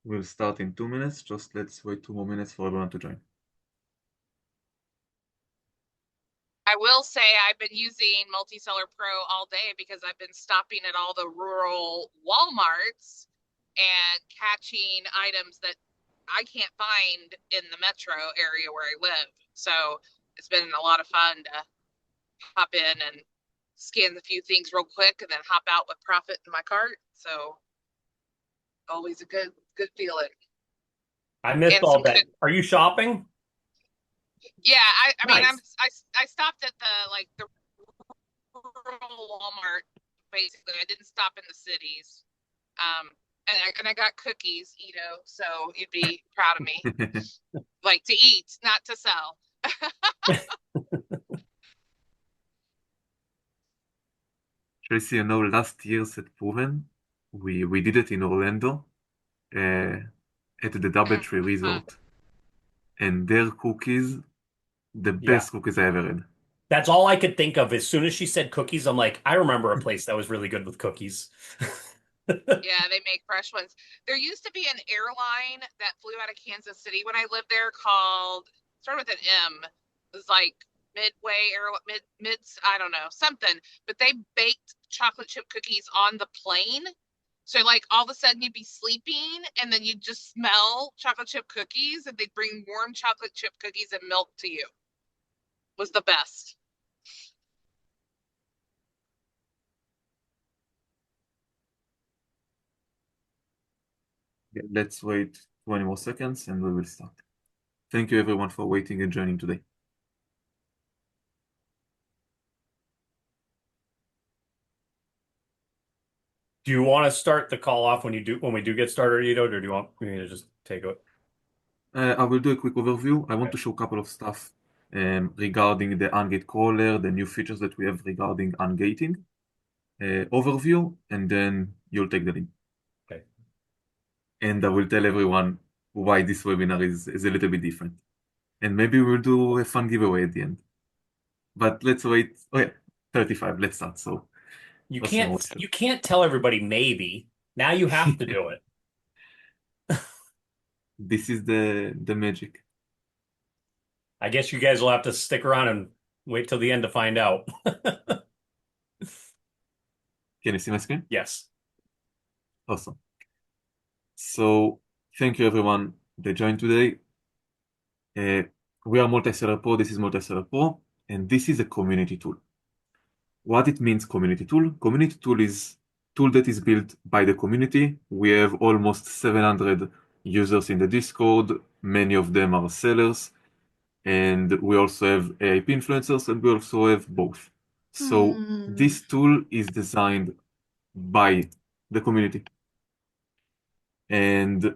We'll start in 2 minutes. Just let's wait 2 more minutes for everyone to join. I will say I've been using Multiseller Pro all day because I've been stopping at all the rural Walmarts and catching items that I can't find in the metro area where I live. So it's been a lot of fun to hop in and scan a few things real quick and then hop out with profit in my cart. So always a good feeling. I missed And all some that. cook. Are you shopping? Yeah, I mean Nice. I stopped at the rural Walmart basically. I didn't stop in the cities. Um, and I got cookies, so you'd be proud of me. Like to eat, not to sell. Tracy, last year's at Proven, we did it in Orlando, uh, at the Doubletree Uh, Resort, and their cookies, the Yeah. best cookies I ever had. That's all I could think of. As soon as she said cookies, I'm like, I remember a place that was really good with cookies. yeah, they make fresh ones. There used to be an airline that flew out of Kansas City when I lived there called started with an M. It was like Midway Air I don't know, something. But they baked chocolate chip cookies on the plane. So like all of a sudden you'd be sleeping and then you'd just smell chocolate chip cookies and they'd bring warm chocolate chip cookies and milk to you. Was the best. Yeah, let's wait 20 more seconds and we will start. Thank you everyone for waiting and joining today. Do you want to start the call off when we do get started, Ito, or do you want me to just take it? I will do a quick overview. I want Okay. to show a couple of stuff regarding the ungate crawler, the new features that we have regarding ungating, overview, and then you'll take the lead. Okay. And I will tell everyone why this webinar is a little bit different. And maybe we'll do a fun giveaway at the end. But let's wait. Oh yeah, 35. Let's start. So You first thing I can't want to you can't tell everybody maybe. Now you have to do it. this is the magic. I guess you guys will have to stick around and wait till the end to find out. Can you see my screen? Yes. Awesome. So thank you everyone that joined today. We are Multiseller Pro. This is Multiseller Pro, and this is a community tool. What it means, community tool? Community tool is tool that is built by the community. We have almost 700 users in the Discord. Many of them are sellers, and we also have AIP influencers, and we also have both. So this tool is designed by the community, and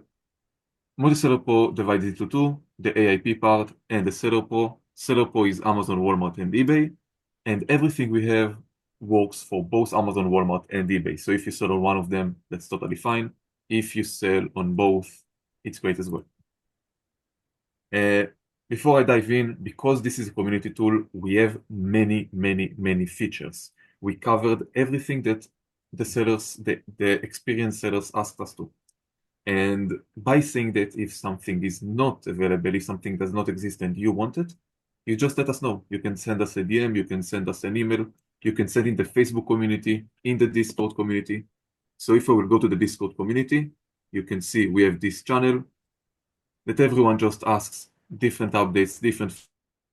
Multiseller Pro divided into two, the AIP part and the Seller Pro. Seller Pro is Amazon, Walmart, and eBay, and everything we have works for both Amazon, Walmart, and eBay. So if you sell on one of them, that's totally fine. If you sell on both, it's great as well. Uh, Before I dive in, because this is a community tool, we have many, many, many features. We covered everything that the experienced sellers asked us to. And by saying that if something is not available, if something does not exist and you want it, you just let us know. You can send us a DM, you can send us an email, you can send in the Facebook community, in the Discord community. So if I will go to the Discord community, you can see we have this channel that everyone just asks different updates, different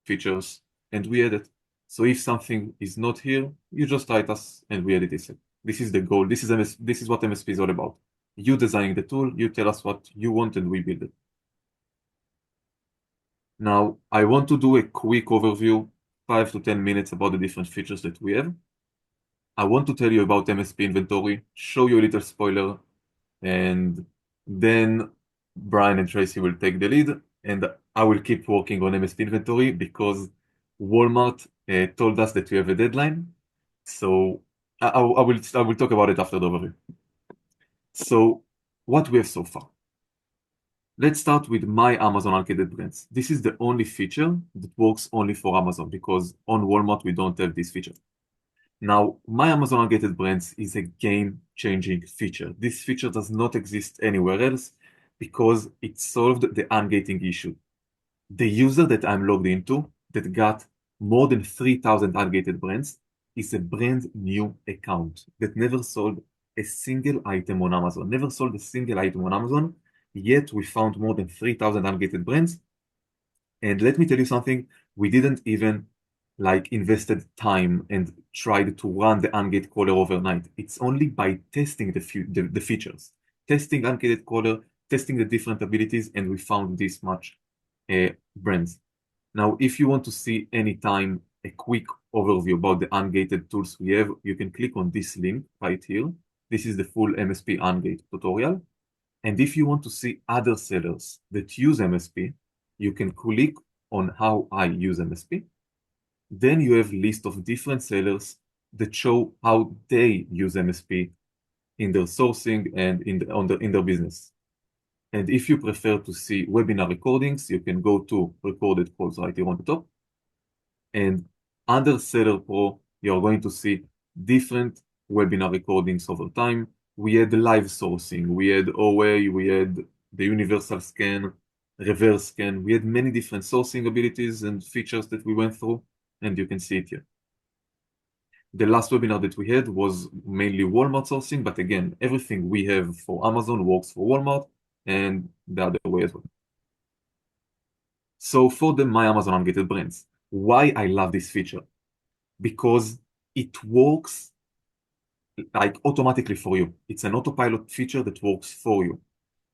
features, and we add it. So if something is not here, you just write us and we edit it. This is the goal. This is what MSP is all about. You designing the tool, you tell us what you want, and we build it. Now, I want to do a quick overview, 5 to 10 minutes about the different features that we have. I want to tell you about MSP inventory, show you a little spoiler, and then Brian and Tracy will take the lead, and I will keep working on MSP inventory because Walmart told us that we have a deadline. So I will talk about it after the overview. So what we have so far. Let's start with My Amazon Ungated Brands. This is the only feature that works only for Amazon because on Walmart we don't have this feature. Now, My Amazon Ungated Brands is a game-changing feature. This feature does not exist anywhere else, because it solved the ungating issue. The user that I'm logged into that got more than 3,000 ungated brands is a brand new account that never sold a single item on Amazon, never sold a single item on Amazon, yet we found more than 3,000 ungated brands. And let me tell you something, we didn't even invested time and tried to run the ungate crawler overnight. It's only by testing the features, testing ungated crawler, testing the different abilities, and we found this much brands. Now, if you want to see anytime a quick overview about the ungated tools we have, you can click on this link right here. This is the full MSP ungate tutorial. And if you want to see other sellers that use MSP, you can click on how I use MSP. Then you have a list of different sellers that show how they use MSP in their sourcing and in their business. And if you prefer to see webinar recordings, you can go to recorded calls right here on the top. And under Seller Pro, you're going to see different webinar recordings over time. We had live sourcing, we had OA, we had the universal scan, reverse scan. We had many different sourcing abilities and features that we went through, and you can see it here. The last webinar that we had was mainly Walmart sourcing, but again, everything we have for Amazon works for Walmart and the other way as well. So for the My Amazon Ungated brands, why I love this feature? Because it works automatically for you. It's an autopilot feature that works for you.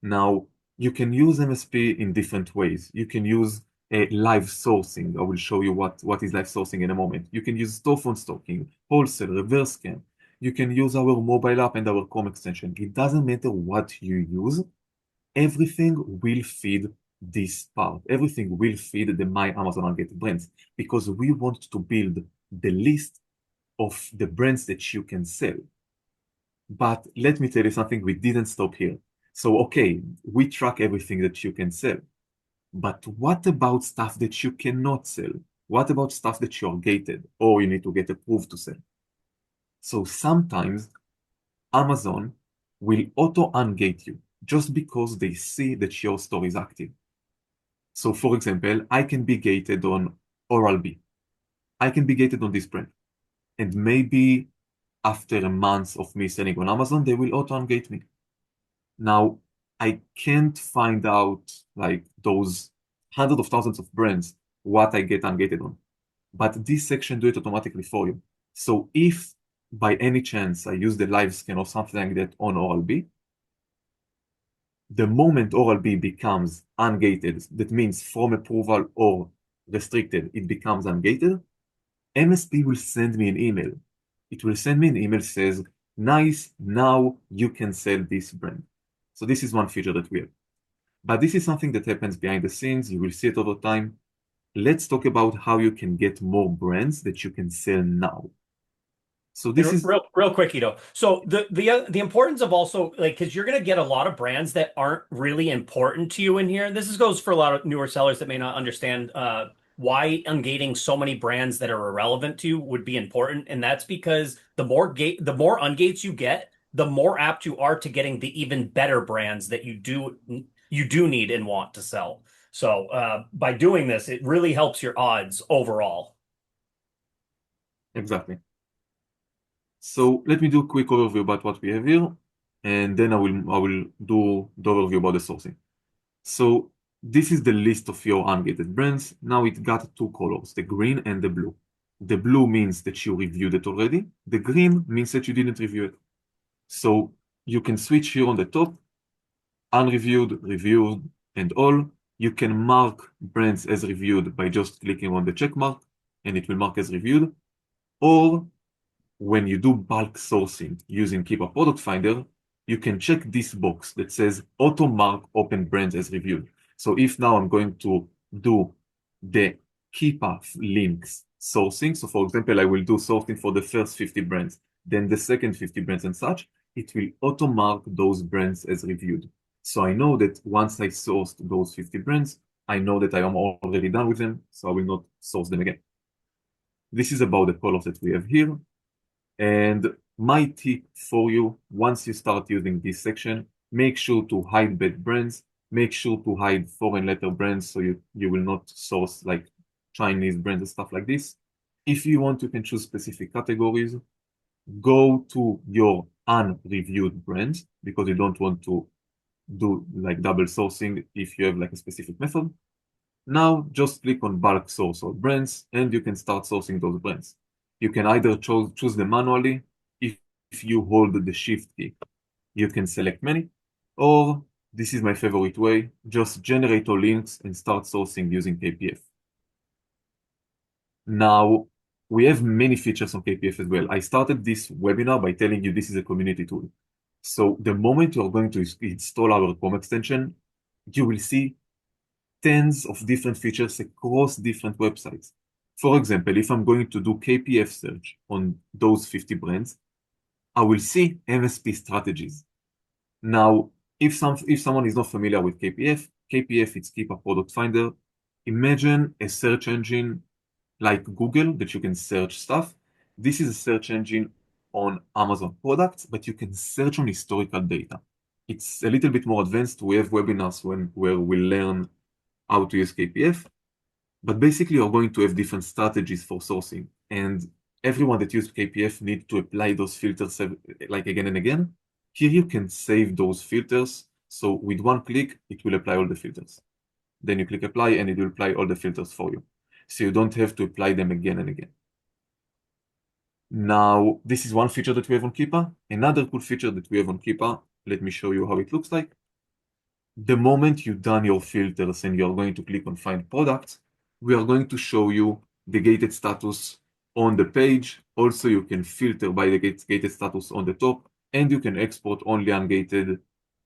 Now, you can use MSP in different ways. You can use live sourcing. I will show you what is live sourcing in a moment. You can use storefront stocking, wholesale, reverse scan. You can use our mobile app and our Chrome extension. It doesn't matter what you use. Everything will feed this part. Everything will feed the My Amazon Ungated brands because we want to build the list of the brands that you can sell. But let me tell you something, we didn't stop here. So, okay, we track everything that you can sell. But what about stuff that you cannot sell? What about stuff that you're gated or you need to get approved to sell? So sometimes Amazon will auto-ungate you just because they see that your store is active. So for example, I can be gated on Oral-B. I can be gated on this brand. And maybe after a month of me selling on Amazon, they will auto-ungate me. Now, I can't find out those hundreds of thousands of brands what I get ungated on. But this section do it automatically for you. So if by any chance I use the live scan or something like that on Oral-B, the moment Oral-B becomes ungated, that means from approval or restricted, it becomes ungated, MSP will send me an email. It will send me an email that says, nice, now you can sell this brand. So this is one feature that we have. But this is something that happens behind the scenes. You will see it over time. Let's talk about how you can get more brands that you can sell now. So this is real quick, Ido. So the importance of also because you're going to get a lot of brands that aren't really important to you in here. This goes for a lot of newer sellers that may not understand why ungating so many brands that are irrelevant to you would be important, and that's because the more ungates you get, the more apt you are to getting the even better brands that you do need and want to sell. So by doing this, it really helps your odds overall. Exactly. So let me do a quick overview about what we have here, and then I will do the overview about the sourcing. So this is the list of your ungated brands. Now it got two colors, the green and the blue. The blue means that you reviewed it already. The green means that you didn't review it. So you can switch here on the top, unreviewed, reviewed, and all. You can mark brands as reviewed by just clicking on the check mark, and it will mark as reviewed. Or when you do bulk sourcing using Keepa Product Finder, you can check this box that says auto mark open brands as reviewed. So if now I'm going to do the Keepa links sourcing, so for example, I will do sourcing for the first 50 brands, then the second 50 brands and such, it will auto mark those brands as reviewed. So I know that once I sourced those 50 brands, I know that I am already done with them, so I will not source them again. This is about the colors that we have here. And my tip for you, once you start using this section, make sure to hide bad brands Make sure to hide foreign letter brands so you will not source like Chinese brands and stuff like this. If you want, you can choose specific categories. Go to your unreviewed brands because you don't want to do like double sourcing if you have like a specific method. Now just click on bulk source all brands and you can start sourcing those brands. You can either choose them manually. If you hold the shift key, you can select many, or this is my favorite way, just generate all links and start sourcing using KPF. Now, we have many features on KPF as well. I started this webinar by telling you this is a community tool. So the moment you're going to install our Chrome extension, you will see tens of different features across different websites. For example, if I'm going to do KPF search on those 50 brands, I will see MSP strategies. Now, if someone is not familiar with KPF, it's Keepa Product Finder. Imagine a search engine like Google that you can search stuff. This is a search engine on Amazon products, but you can search on historical data. It's a little bit more advanced. We have webinars where we learn how to use KPF, but basically you're going to have different strategies for sourcing, and everyone that uses KPF needs to apply those filters like again and again. Here you can save those filters. So with one click, it will apply all the filters. Then you click apply and it will apply all the filters for you. So you don't have to apply them again and again. Now, this is one feature that we have on Keepa. Another cool feature that we have on Keepa, let me show you how it looks like. The moment you've done your filters and you're going to click on find products, we are going to show you the gated status on the page. Also, you can filter by the gated status on the top, and you can export only ungated,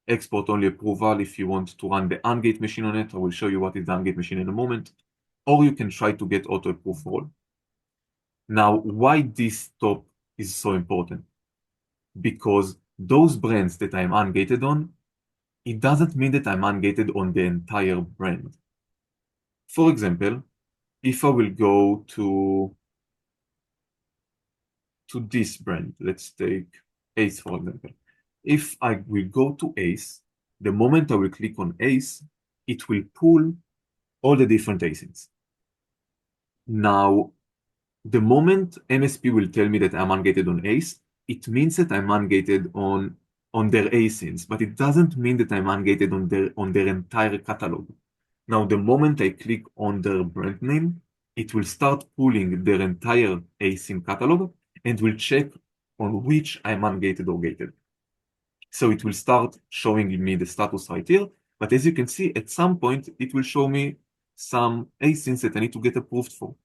export only approval if you want to run the ungate machine on it. I will show you what is the ungate machine in a moment. Or you can try to get auto approve for all. Now, why this top is so important? Because those brands that I'm ungated on, it doesn't mean that I'm ungated on the entire brand. For example, if I will go to this brand, let's take Ace, for example. If I will go to Ace, the moment I will click on Ace, it will pull all the different ASINs. Now, the moment MSP will tell me that I'm ungated on Ace, it means that I'm ungated on their ASINs, but it doesn't mean that I'm ungated on their entire catalog. Now, the moment I click on their brand name, it will start pulling their entire ASIN catalog and will check on which I'm ungated or gated. So it will start showing me the status right here. But as you can see, at some point, it will show me some ASINs that I need to get approved for.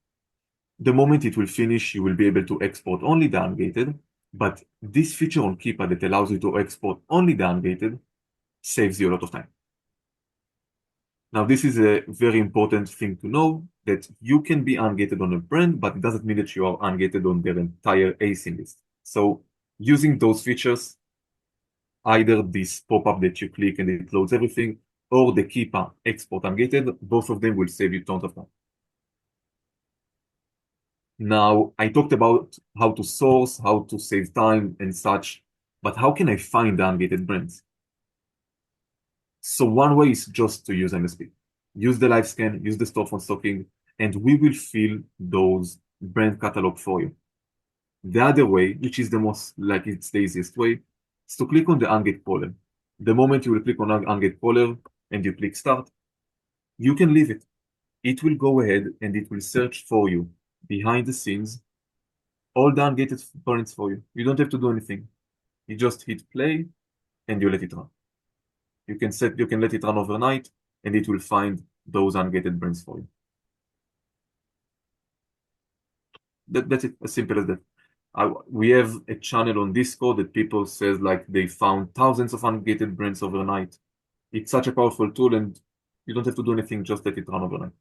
The moment it will finish, you will be able to export only the ungated. But this feature on Keepa that allows you to export only the ungated saves you a lot of time. Now, this is a very important thing to know, that you can be ungated on a brand, but it doesn't mean that you are ungated on their entire ASIN list. So using those features, either this pop-up that you click and it loads everything, or the Keepa export ungated, both of them will save you tons of time. Now, I talked about how to source, how to save time and such, but how can I find the ungated brands? So one way is just to use MSP. Use the live scan, use the storefront stocking, and we will fill those brand catalog for you. The other way, which is the most, like it's the easiest way, is to click on the ungate crawler. The moment you will click on ungate crawler and you click start, you can leave it. It will go ahead and it will search for you behind the scenes all the ungated brands for you. You don't have to do anything. You just hit play and you let it run. You can let it run overnight and it will find those ungated brands for you. That's it, as simple as that. We have a channel on Discord that people says like they found thousands of ungated brands overnight. It's such a powerful tool and you don't have to do anything, just let it run overnight.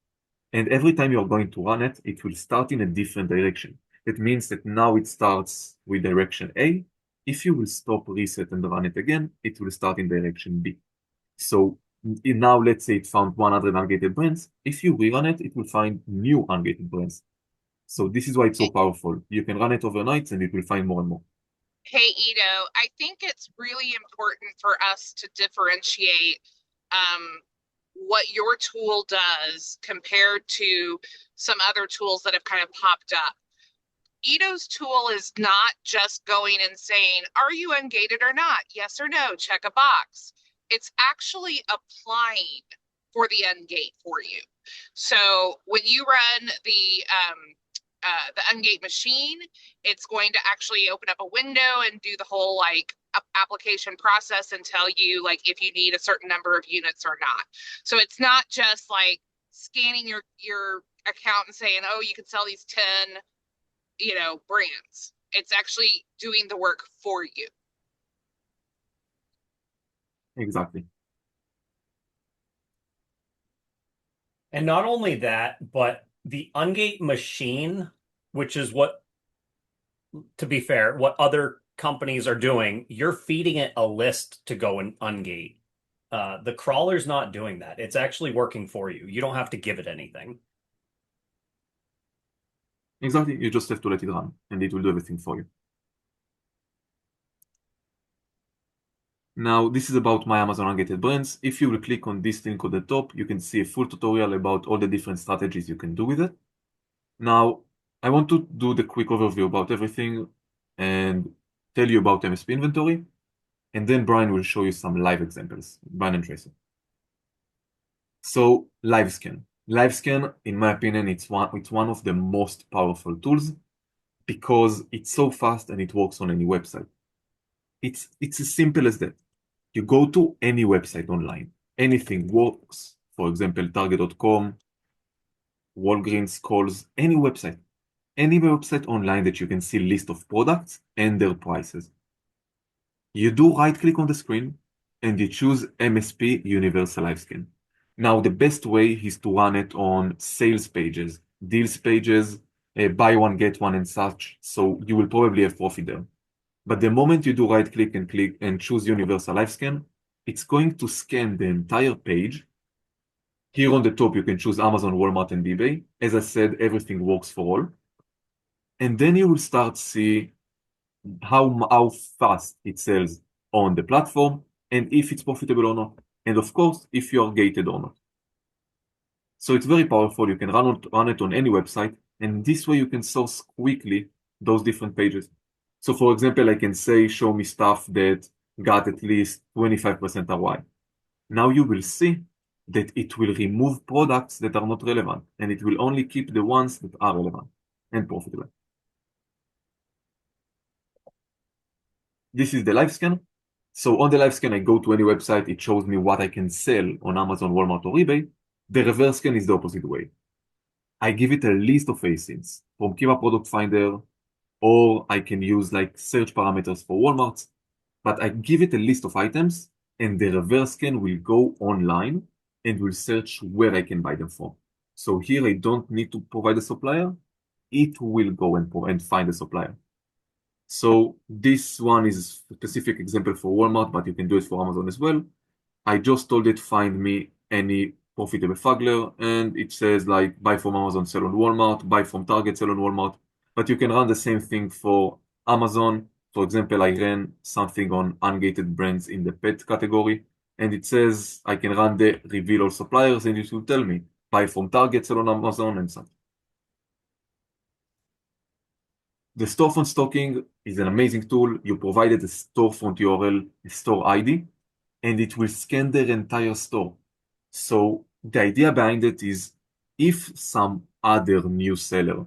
And every time you're going to run it, it will start in a different direction. It means that now it starts with direction A. If you will stop, reset, and run it again, it will start in direction B. So now let's say it found 100 ungated brands. If you rerun it, it will find new ungated brands. So this is why it's so powerful. You can run it overnight and it will find more and more. Hey, Ido, I think it's really important for us to differentiate what your tool does compared to some other tools that have kind of popped up. Ito's tool is not just going and saying, are you ungated or not? Yes or no, check a box. It's actually applying for the ungate for you. So when you run the ungate machine, it's going to actually open up a window and do the whole like application process and tell you like if you need a certain number of units or not. So it's not just like scanning your account and saying, oh, you can sell these 10 brands. It's actually doing the work for you. Exactly. And not only that, but the ungate machine, which is what, to be fair, what other companies are doing, you're feeding it a list to go and ungate. The crawler's not doing that. It's actually working for you. You don't have to give it anything. Exactly. You just have to let it run, and it will do everything for you. Now, this is about my Amazon Ungated brands. If you will click on this link on the top, you can see a full tutorial about all the different strategies you can do with it. Now, I want to do the quick overview about everything and tell you about MSP inventory, and then Brian will show you some live examples, Brian and Tracy. So, LiveScan. LiveScan, in my opinion, it's one of the most powerful tools because it's so fast and it works on any website. It's as simple as that. You go to any website online, anything works. For example, Target.com, Walgreens, Kohl's, any website online that you can see list of products and their prices. You do right click on the screen and you choose MSP Universal LiveScan. Now, the best way is to run it on sales pages, deals pages, buy one, get one and such. So you will probably have profit there. But the moment you do right click and choose Universal LiveScan, it's going to scan the entire page. Here on the top, you can choose Amazon, Walmart, and eBay. As I said, everything works for all. And then you will start to see how fast it sells on the platform and if it's profitable or not. And of course, if you are gated or not. So it's very powerful. You can run it on any website. And this way you can source quickly those different pages. So for example, I can say, show me stuff that got at least 25% ROI. Now you will see that it will remove products that are not relevant, and it will only keep the ones that are relevant and profitable. This is the LiveScan. So on the LiveScan, I go to any website, it shows me what I can sell on Amazon, Walmart, or eBay. The reverse scan is the opposite way. I give it a list of ASINs from Kiva Product Finder, or I can use like search parameters for Walmart, but I give it a list of items and the reverse scan will go online and will search where I can buy them from. So here I don't need to provide a supplier. It will go and find a supplier. So this one is a specific example for Walmart, but you can do it for Amazon as well. I just told it find me any profitable Fugler, and it says like buy from Amazon, sell on Walmart, buy from Target, sell on Walmart. But you can run the same thing for Amazon. For example, I ran something on ungated brands in the pet category, and it says I can run the reveal all suppliers, and it will tell me buy from Target, sell on Amazon, and so on. The storefront stocking is an amazing tool. You provided a storefront URL, a store ID, and it will scan their entire store. So the idea behind it is if some other new seller,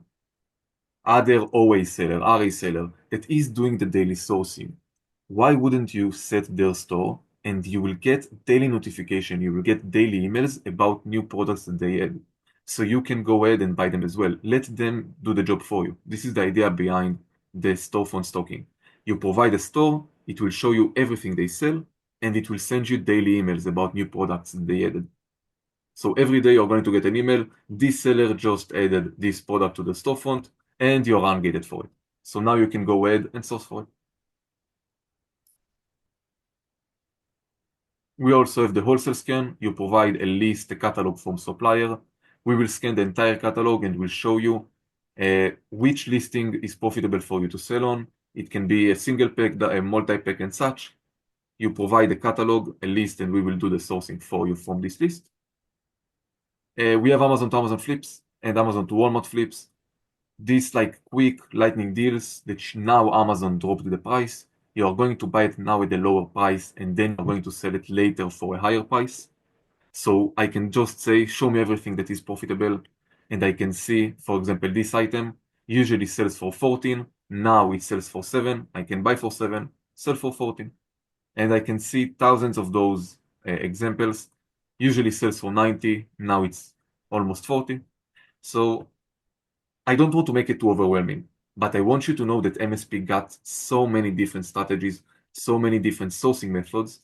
other OA seller, RA seller that is doing the daily sourcing, why wouldn't you set their store and you will get daily notification, you will get daily emails about new products that they add. So you can go ahead and buy them as well. Let them do the job for you. This is the idea behind the storefront stocking. You provide a store, it will show you everything they sell, and it will send you daily emails about new products that they added. So every day you're going to get an email, this seller just added this product to the storefront, and you're ungated for it. So now you can go ahead and source for it. We also have the wholesale scan. You provide a list, a catalog from supplier. We will scan the entire catalog and will show you which listing is profitable for you to sell on. It can be a single pack, a multi-pack and such. You provide a catalog, a list, and we will do the sourcing for you from this list. We have Amazon to Amazon flips and Amazon to Walmart flips. These like quick lightning deals that now Amazon dropped the price. You are going to buy it now at a lower price and then you're going to sell it later for a higher price. So I can just say, show me everything that is profitable. And I can see, for example, this item usually sells for 14. Now it sells for 7. I can buy for 7, sell for 14. And I can see thousands of those examples. Usually sells for 90. Now it's almost 40. So I don't want to make it too overwhelming, but I want you to know that MSP got so many different strategies, so many different sourcing methods,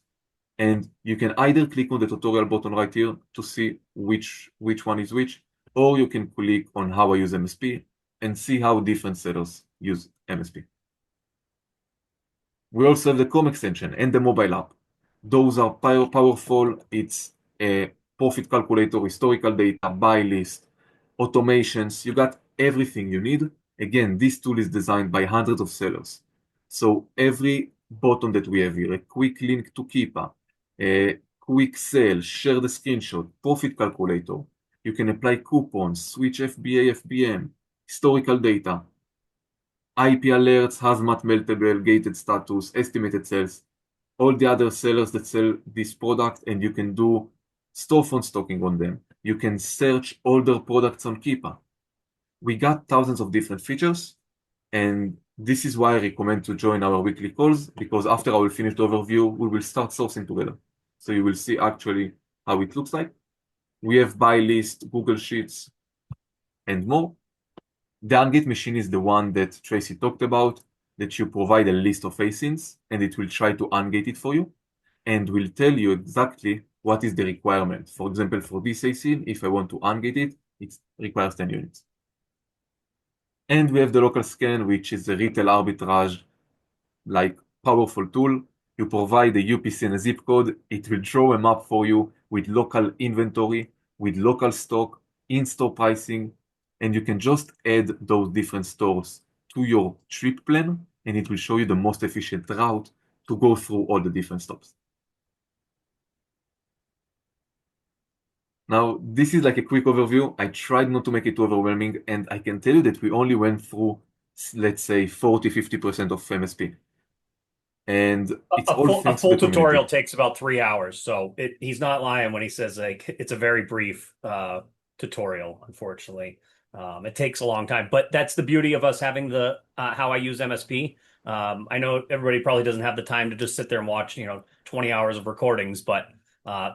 and you can either click on the tutorial button right here to see which one is which, or you can click on how I use MSP and see how different sellers use MSP. We also have the Chrome extension and the mobile app. Those are powerful. It's a profit calculator, historical data, buy list, automations. You got everything you need. Again, this tool is designed by hundreds of sellers. So every button that we have here, a quick link to Keepa, a quick sale, share the screenshot, profit calculator. You can apply coupons, switch FBA, FBM, historical data, IP alerts, hazmat meltable, gated status, estimated sales, all the other sellers that sell this product, and you can do storefront stocking on them. You can search older products on Keepa. We got thousands of different features, and this is why I recommend to join our weekly calls, because after I will finish the overview, we will start sourcing together. So you will see actually how it looks like. We have buy list, Google Sheets, and more. The Ungate machine is the one that Tracy talked about, that you provide a list of asins, and it will try to ungate it for you, and will tell you exactly what is the requirement. For example, for this asin, if I want to ungate it, it requires 10 units. And we have the local scan, which is a retail arbitrage, like powerful tool. You provide a UPC and a zip code, it will draw a map for you with local inventory, with local stock, in-store pricing, and you can just add those different stores to your trip plan, and it will show you the most efficient route to go through all the different stops. Now, this is like a quick overview. I tried not to make it too overwhelming, and I can tell you that we only went through, let's say, 40-50% of MSP. And it's all thanks to full the community. tutorial takes about 3 hours, so he's not lying when he says like it's a very brief tutorial. Unfortunately, it takes a long time, but that's the beauty of us having the how I use MSP. I know everybody probably doesn't have the time to just sit there and watch 20 hours of recordings, but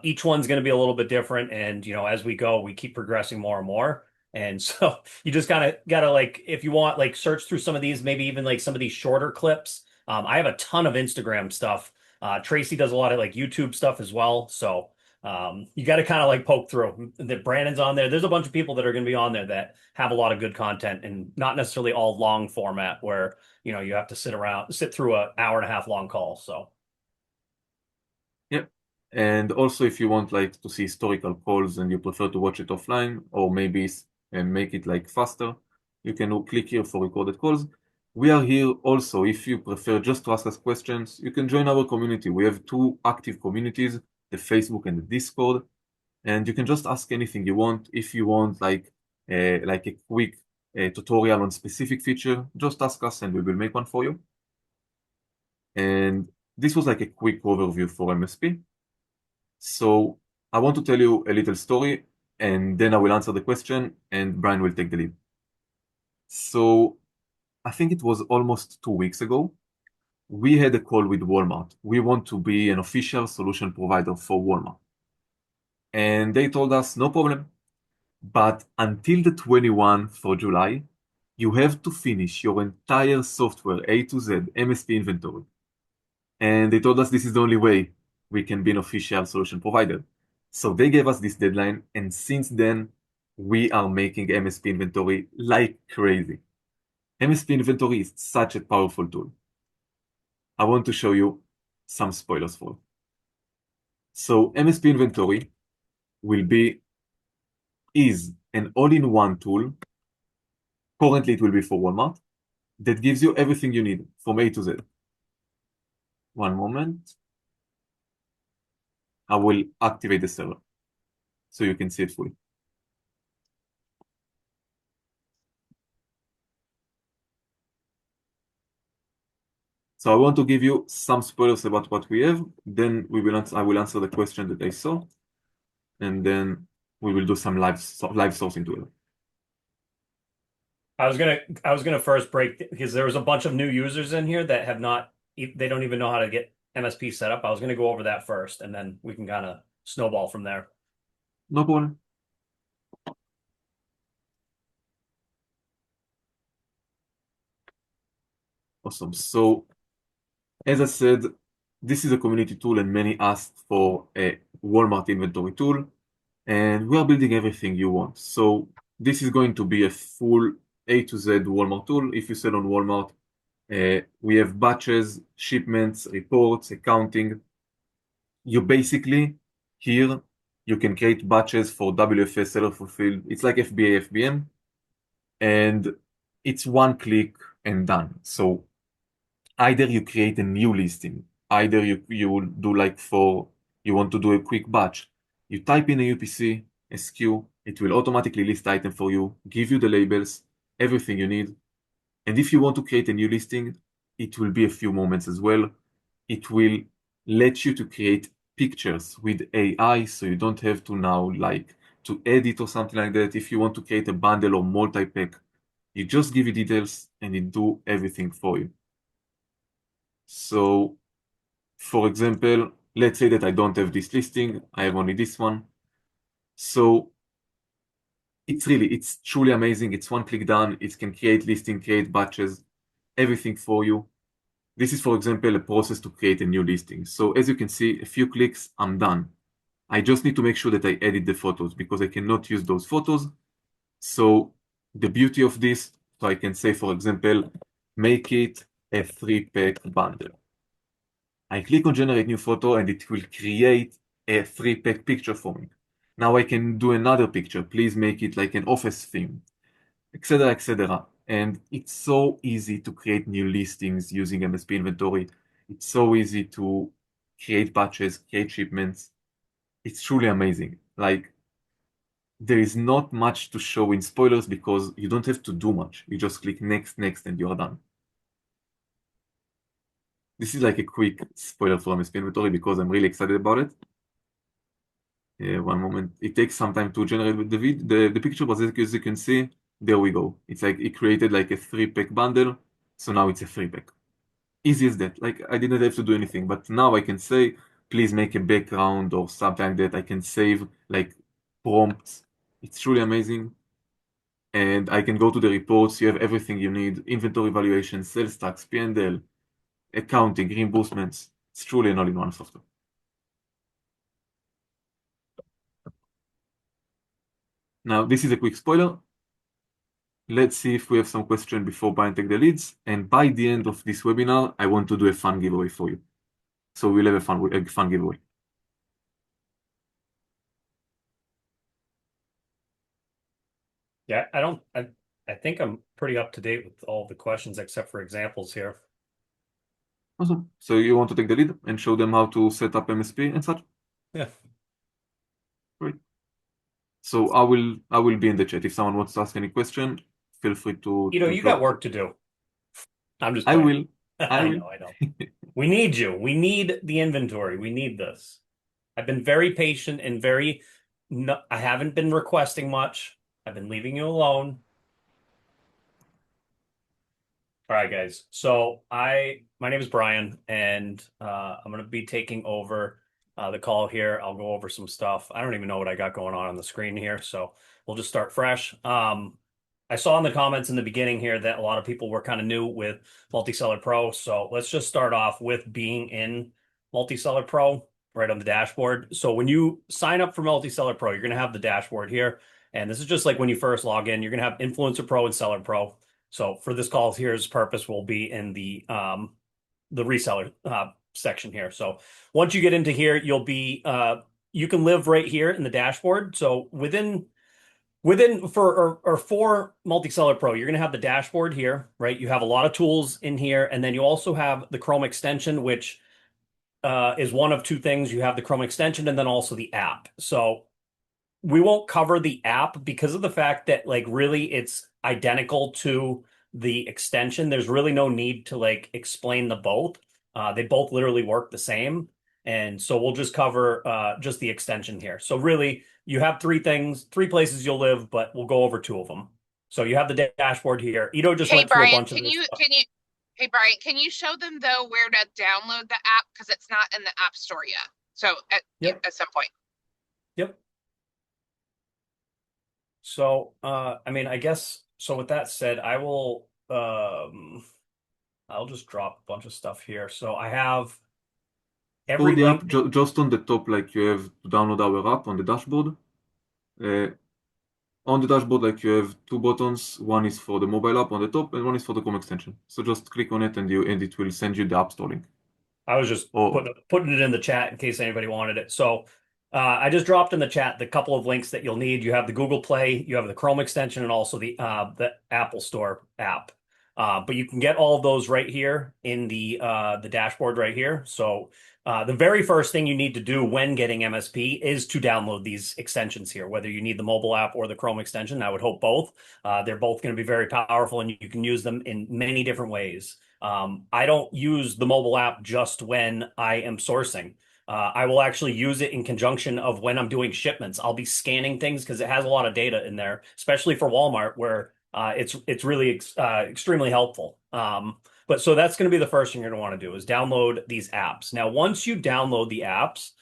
each one's going to be a little bit different, and as we go, we keep progressing more and more. And so you just gotta like, if you want, like, search through some of these, maybe even like some of these shorter clips. I have a ton of Instagram stuff. Tracy does a lot of like YouTube stuff as well. So you got to kind of like poke through. That Brandon's on there. There's a bunch of people that are going to be on there that have a lot of good content, and not necessarily all long format where you have to sit through an hour and a half long call. So Yep. And also, if you want like to see historical calls and you prefer to watch it offline, or maybe and make it like faster, you can click here for recorded calls. We are here also, if you prefer just to ask us questions, you can join our community. We have 2 active communities, the Facebook and the Discord, and you can just ask anything you want. If you want like a quick tutorial on specific feature, just ask us and we will make one for you. And this was like a quick overview for MSP. So I want to tell you a little story, and then I will answer the question, and Brian will take the lead. So I think it was almost 2 weeks ago, we had a call with Walmart. We want to be an official solution provider for Walmart. And they told us, no problem. But until the 21st for July, you have to finish your entire software A to Z MSP inventory. And they told us this is the only way we can be an official solution provider. So they gave us this deadline, and since then, we are making MSP inventory like crazy. MSP inventory is such a powerful tool. I want to show you some spoilers for it. So MSP inventory is an all-in-one tool. Currently, it will be for Walmart that gives you everything you need from A to Z. One moment. I will activate the server so you can see it fully. So I want to give you some spoilers about what we have. Then I will answer the question that I saw, and then we will do some live sourcing together. I was gonna first break because there was a bunch of new users in here that have not they don't even know how to get MSP set up. I was gonna go over that first, and then we can kind of snowball from there. No problem. Awesome. So as I said, this is a community tool, and many asked for a Walmart inventory tool, and we are building everything you want. So this is going to be a full A to Z Walmart tool. If you sell on Walmart, we have batches, shipments, reports, accounting. You basically here you can create batches for WFS seller fulfilled. It's like FBA, FBM, and it's one click and done. So either you create a new listing, either you will do like you want to do a quick batch. You type in a UPC, SKU, it will automatically list item for you, give you the labels, everything you need. And if you want to create a new listing, it will be a few moments as well. It will let you to create pictures with AI, so you don't have to now like to edit or something like that. If you want to create a bundle or multi-pack, you just give it details and it do everything for you. So for example, let's say that I don't have this listing, I have only this one. So it's truly amazing. It's one click done. It can create listing, create batches, everything for you. This is, for example, a process to create a new listing. So as you can see, a few clicks, I'm done. I just need to make sure that I edit the photos because I cannot use those photos. So the beauty of this, so I can say, for example, make it a 3-pack bundle. I click on generate new photo and it will create a 3-pack picture for me. Now I can do another picture. Please make it like an office theme, etc., etc. And it's so easy to create new listings using MSP inventory. It's so easy to create batches, create shipments. It's truly amazing. Like there is not much to show in spoilers because you don't have to do much. You just click next, next, and you are done. This is like a quick spoiler for MSP inventory because I'm really excited about it. One moment. It takes some time to generate the picture, but as you can see, there we go. It's like it created like a 3-pack bundle. So now it's a 3-pack. Easy as that. Like I didn't have to do anything, but now I can say, please make a background or something like that. I can save like prompts. It's truly amazing. And I can go to the reports. You have everything you need. Inventory valuation, sales tax, P&L, accounting, reimbursements. It's truly an all-in-one software. Now, this is a quick spoiler. Let's see if we have some question before Brian take the leads. And by the end of this webinar, I want to do a fun giveaway for you. So we'll have a fun giveaway. Yeah, I think I'm pretty up to date with all the questions except for examples here. Awesome. So you want to take the lead and show them how to set up MSP and such? Yeah. Great. So I will be in the chat. If someone wants to ask any question, feel free to. You got work to do. I'm just I playing. will. I know. We need you. We need the inventory. We need this. I've been very patient and I haven't been requesting much. I've been leaving you alone. All right, guys. So my name is Brian, and I'm going to be taking over the call here. I'll go over some stuff. I don't even know what I got going on the screen here, so we'll just start fresh. I saw in the comments in the beginning here that a lot of people were kind of new with Multiseller Pro, so let's just start off with being in Multiseller Pro right on the dashboard. So when you sign up for Multiseller Pro, you're going to have the dashboard here, and this is just like when you first log in. You're going to have Influencer Pro and Seller Pro. So for this call here's purpose will be in the reseller section here. So once you get into here, you'll be you can live right here in the dashboard. So for Multiseller Pro, you're going to have the dashboard here, right? You have a lot of tools in here, and then you also have the Chrome extension, which is one of two things. You have the Chrome extension and then also the app. So we won't cover the app because of the fact that like really it's identical to the extension. There's really no need to like explain the both. They both literally work the same. And so we'll just cover just the extension here. So really you have three things, three places you'll live, but we'll go over two of them. So you have the dashboard here. Ido just Hey went through a Brian, bunch of this stuff. hey Brian, can you show them though where to download the app? Because it's not in the app store yet. So Yep. at some point. Yep. So, I mean, I guess so with that said, I'll just drop a bunch of stuff here. So I have For every the app, link. just on the top, like you have to download our app on the dashboard. Uh, on the dashboard, like you have two buttons. One is for the mobile app on the top, and one is for the Chrome extension. So just click on it, and it will send you the App Store link. I was just Oh, putting it in the chat in case anybody wanted it. So I just dropped in the chat the couple of links that you'll need. You have the Google Play, you have the Chrome extension, and also the Apple Store app. But you can get all of those right here in the dashboard right here. So the very first thing you need to do when getting MSP is to download these extensions here, whether you need the mobile app or the Chrome extension. I would hope both. They're both going to be very powerful, and you can use them in many different ways. I don't use the mobile app just when I am sourcing. I will actually use it in conjunction of when I'm doing shipments. I'll be scanning things because it has a lot of data in there, especially for Walmart, where it's really extremely helpful. But so that's going to be the first thing you're going to want to do is download these apps. Now, once you download the apps,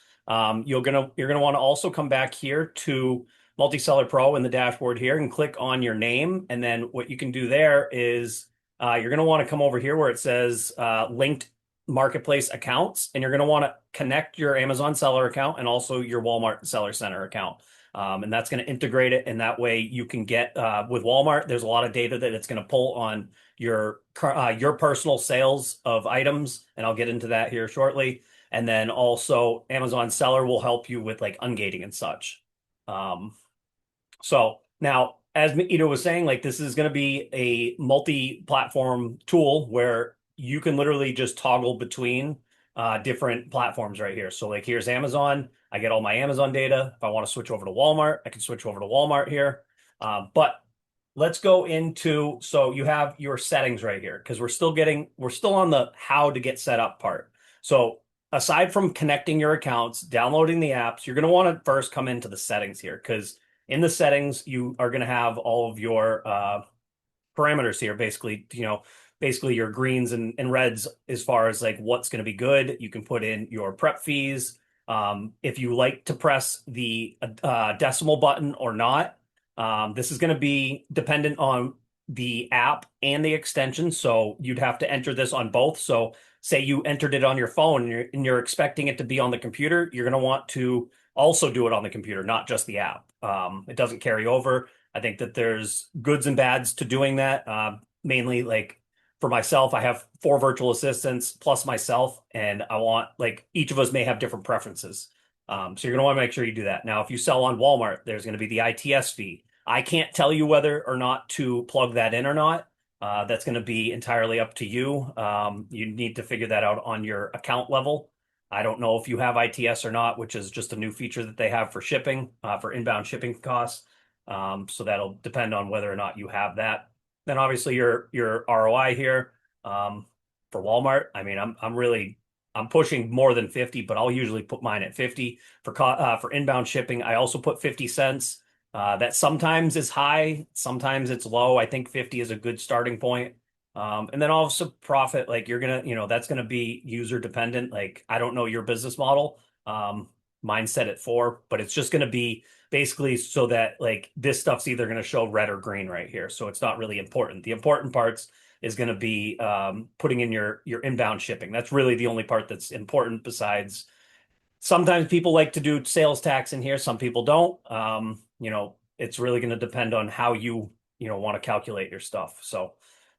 you're gonna want to also come back here to Multiseller Pro in the dashboard here and click on your name. And then what you can do there is you're going to want to come over here where it says linked marketplace accounts, and you're going to want to connect your Amazon seller account and also your Walmart Seller Center account. And that's going to integrate it. And that way you can get with Walmart, there's a lot of data that it's going to pull on your personal sales of items. And I'll get into that here shortly. And then also Amazon seller will help you with like ungating and such. So now, as Ido was saying, like this is going to be a multi-platform tool where you can literally just toggle between different platforms right here. So like here's Amazon. I get all my Amazon data. If I want to switch over to Walmart, I can switch over to Walmart here. But let's go into, so you have your settings right here because we're still on the how to get set up part. So aside from connecting your accounts, downloading the apps, you're going to want to first come into the settings here because in the settings, you are going to have all of your parameters here, basically your greens and reds as far as like what's going to be good. You can put in your prep fees. If you like to press the decimal button or not, this is going to be dependent on the app and the extension. So you'd have to enter this on both. So say you entered it on your phone and you're expecting it to be on the computer, you're going to want to also do it on the computer, not just the app. It doesn't carry over. I think that there's goods and bads to doing that. Mainly like for myself, I have 4 virtual assistants plus myself, and I want like each of us may have different preferences. So you're going to want to make sure you do that. Now, if you sell on Walmart, there's going to be the ITS fee. I can't tell you whether or not to plug that in or not. That's going to be entirely up to you. You need to figure that out on your account level. I don't know if you have ITS or not, which is just a new feature that they have for shipping, for inbound shipping costs. So that'll depend on whether or not you have that. Then obviously your ROI here for Walmart. I mean, I'm pushing more than 50, but I'll usually put mine at 50 for inbound shipping. I also put 50 cents. That sometimes is high, sometimes it's low. I think 50 is a good starting point. And then also profit, like that's gonna be user dependent. Like I don't know your business model. Mine's set at 4, but it's just gonna be basically so that like this stuff's either gonna show red or green right here. So it's not really important. The important parts is gonna be putting in your inbound shipping. That's really the only part that's important besides sometimes people like to do sales tax in here, some people don't. It's really going to depend on how you want to calculate your stuff. So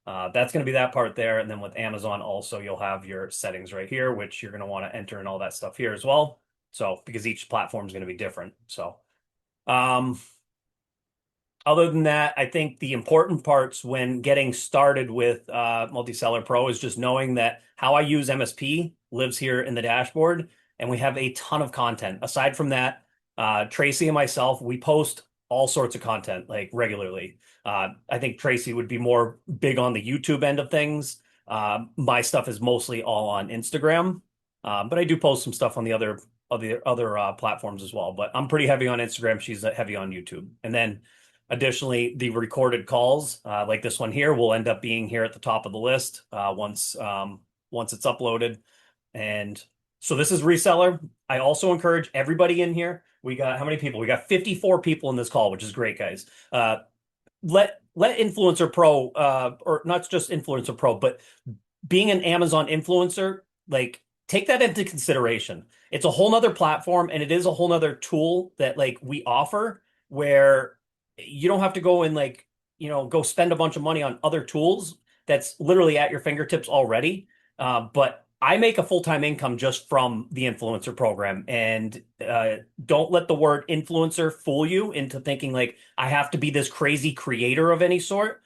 that's going to be that part there. And then with Amazon also, you'll have your settings right here, which you're going to want to enter in all that stuff here as well. So because each platform is going to be different. So Other than that, I think the important parts when getting started with Multiseller Pro is just knowing that how I use MSP lives here in the dashboard, and we have a ton of content. Aside from that, Tracy and myself, we post all sorts of content like regularly. I think Tracy would be more big on the YouTube end of things. My stuff is mostly all on Instagram, but I do post some stuff on the other platforms as well. But I'm pretty heavy on Instagram. She's heavy on YouTube, and then. Additionally, the recorded calls, like this one here, will end up being here at the top of the list once it's uploaded. And so this is reseller. I also encourage everybody in here. We got how many people? We got 54 people in this call, which is great, guys. Let Influencer Pro, or not just Influencer Pro, but being an Amazon influencer, like take that into consideration. It's a whole nother platform, and it is a whole nother tool that like we offer where you don't have to go and like, go spend a bunch of money on other tools that's literally at your fingertips already. But I make a full-time income just from the influencer program. And don't let the word influencer fool you into thinking like I have to be this crazy creator of any sort.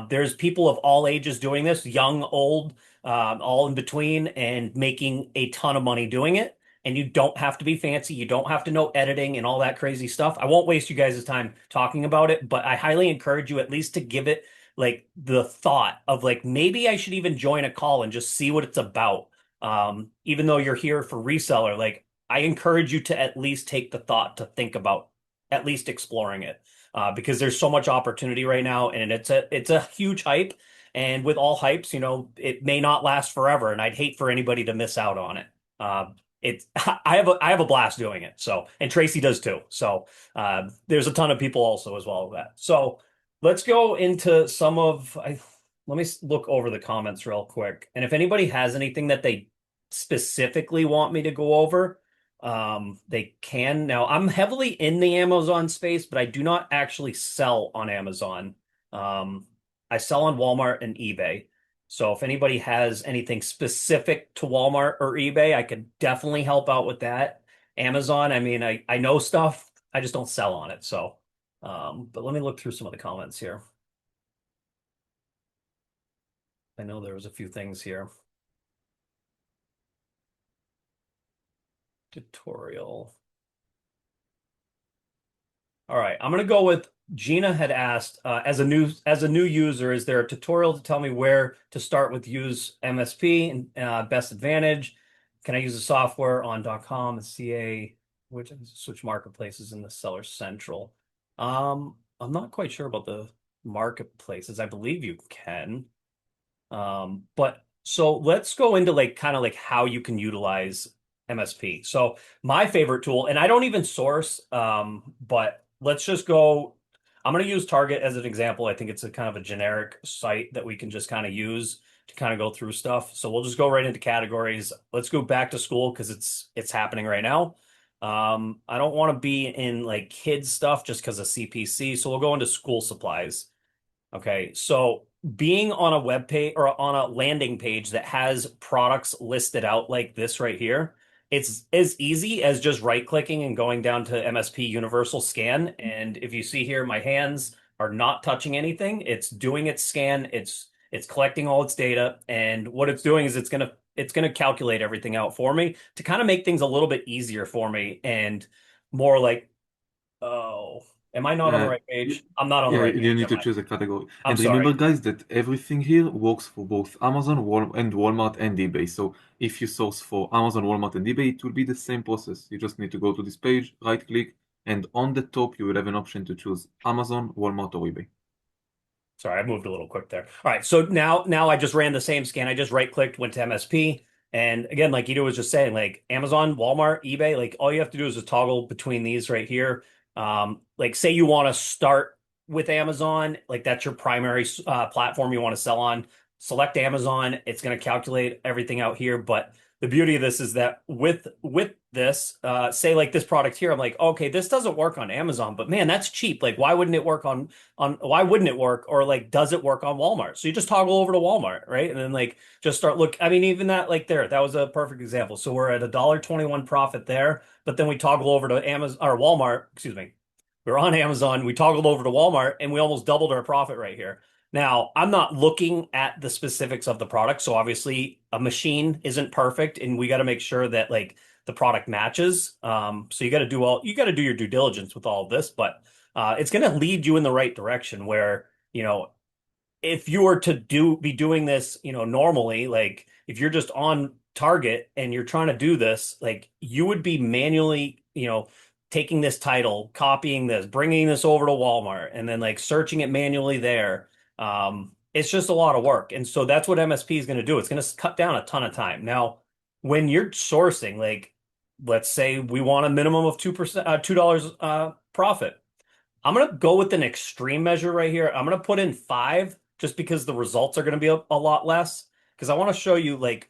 There's people of all ages doing this, young, old, all in between, and making a ton of money doing it. And you don't have to be fancy. You don't have to know editing and all that crazy stuff. I won't waste you guys' time talking about it, but I highly encourage you at least to give it like the thought of like maybe I should even join a call and just see what it's about. Even though you're here for reseller, like I encourage you to at least take the thought to think about at least exploring it. Because there's so much opportunity right now, and it's a huge hype. And with all hypes, it may not last forever, and I'd hate for anybody to miss out on it. It's I have a blast doing it. So, and Tracy does too. So there's a ton of people also as well with that. So let's go into let me look over the comments real quick. And if anybody has anything that they specifically want me to go over, they can. Now, I'm heavily in the Amazon space, but I do not actually sell on Amazon. I sell on Walmart and eBay. So if anybody has anything specific to Walmart or eBay, I could definitely help out with that. Amazon, I mean, I know stuff, I just don't sell on it. So, but let me look through some of the comments here. I know there was a few things here. Tutorial. All right, I'm gonna go with Gina had asked, as a new user, is there a tutorial to tell me where to start with use MSP and best advantage? Can I use the software on .com and CA, which switch marketplaces in the Seller Central? I'm not quite sure about the marketplaces. I believe you can. But so let's go into like kind of like how you can utilize MSP. So my favorite tool, and I don't even source, but let's just go. I'm going to use Target as an example. I think it's a kind of a generic site that we can just kind of use to kind of go through stuff. So we'll just go right into categories. Let's go back to school because it's happening right now. I don't want to be in like kids stuff just because of CPC. So we'll go into school supplies. Okay, so being on a web page or on a landing page that has products listed out like this right here, it's as easy as just right clicking and going down to MSP Universal Scan. And if you see here, my hands are not touching anything. It's doing its scan. It's collecting all its data, and what it's doing is it's gonna calculate everything out for me to kind of make things a little bit easier for me and more like, oh. Am I not on the right page? I'm not on the Yeah, right you page, need am to I? choose a category. I'm And remember, sorry. guys, that everything here works for both Amazon and Walmart and eBay. So if you source for Amazon, Walmart, and eBay, it will be the same process. You just need to go to this page, right click, and on the top, you will have an option to choose Amazon, Walmart, or eBay. Sorry, I moved a little quick there. All right, so now I just ran the same scan. I just right clicked, went to MSP, and again, like Ito was just saying, like Amazon, Walmart, eBay, like all you have to do is just toggle between these right here. Like say you want to start with Amazon, like that's your primary platform you want to sell on. Select Amazon. It's going to calculate everything out here, but the beauty of this is that with this, say like this product here, I'm like, okay, this doesn't work on Amazon, but man, that's cheap. Like, why wouldn't it work on why wouldn't it work, or like does it work on Walmart? So you just toggle over to Walmart, right? And then like just start look. I mean, even that like there, that was a perfect example. So we're at $1.21 profit there, but then we toggle over to Amazon or Walmart, excuse me. We were on Amazon. We toggled over to Walmart, and we almost doubled our profit right here. Now, I'm not looking at the specifics of the product, so obviously a machine isn't perfect, and we got to make sure that like the product matches. So you got to do your due diligence with all of this, but it's going to lead you in the right direction where, if you were to be doing this, normally, like if you're just on target and you're trying to do this, like you would be manually, taking this title, copying this, bringing this over to Walmart, and then like searching it manually there. It's just a lot of work. And so that's what MSP is going to do. It's going to cut down a ton of time. Now, when you're sourcing, like let's say we want a minimum of 2%, $2 profit. I'm going to go with an extreme measure right here. I'm going to put in 5 just because the results are going to be a lot less because I want to show you like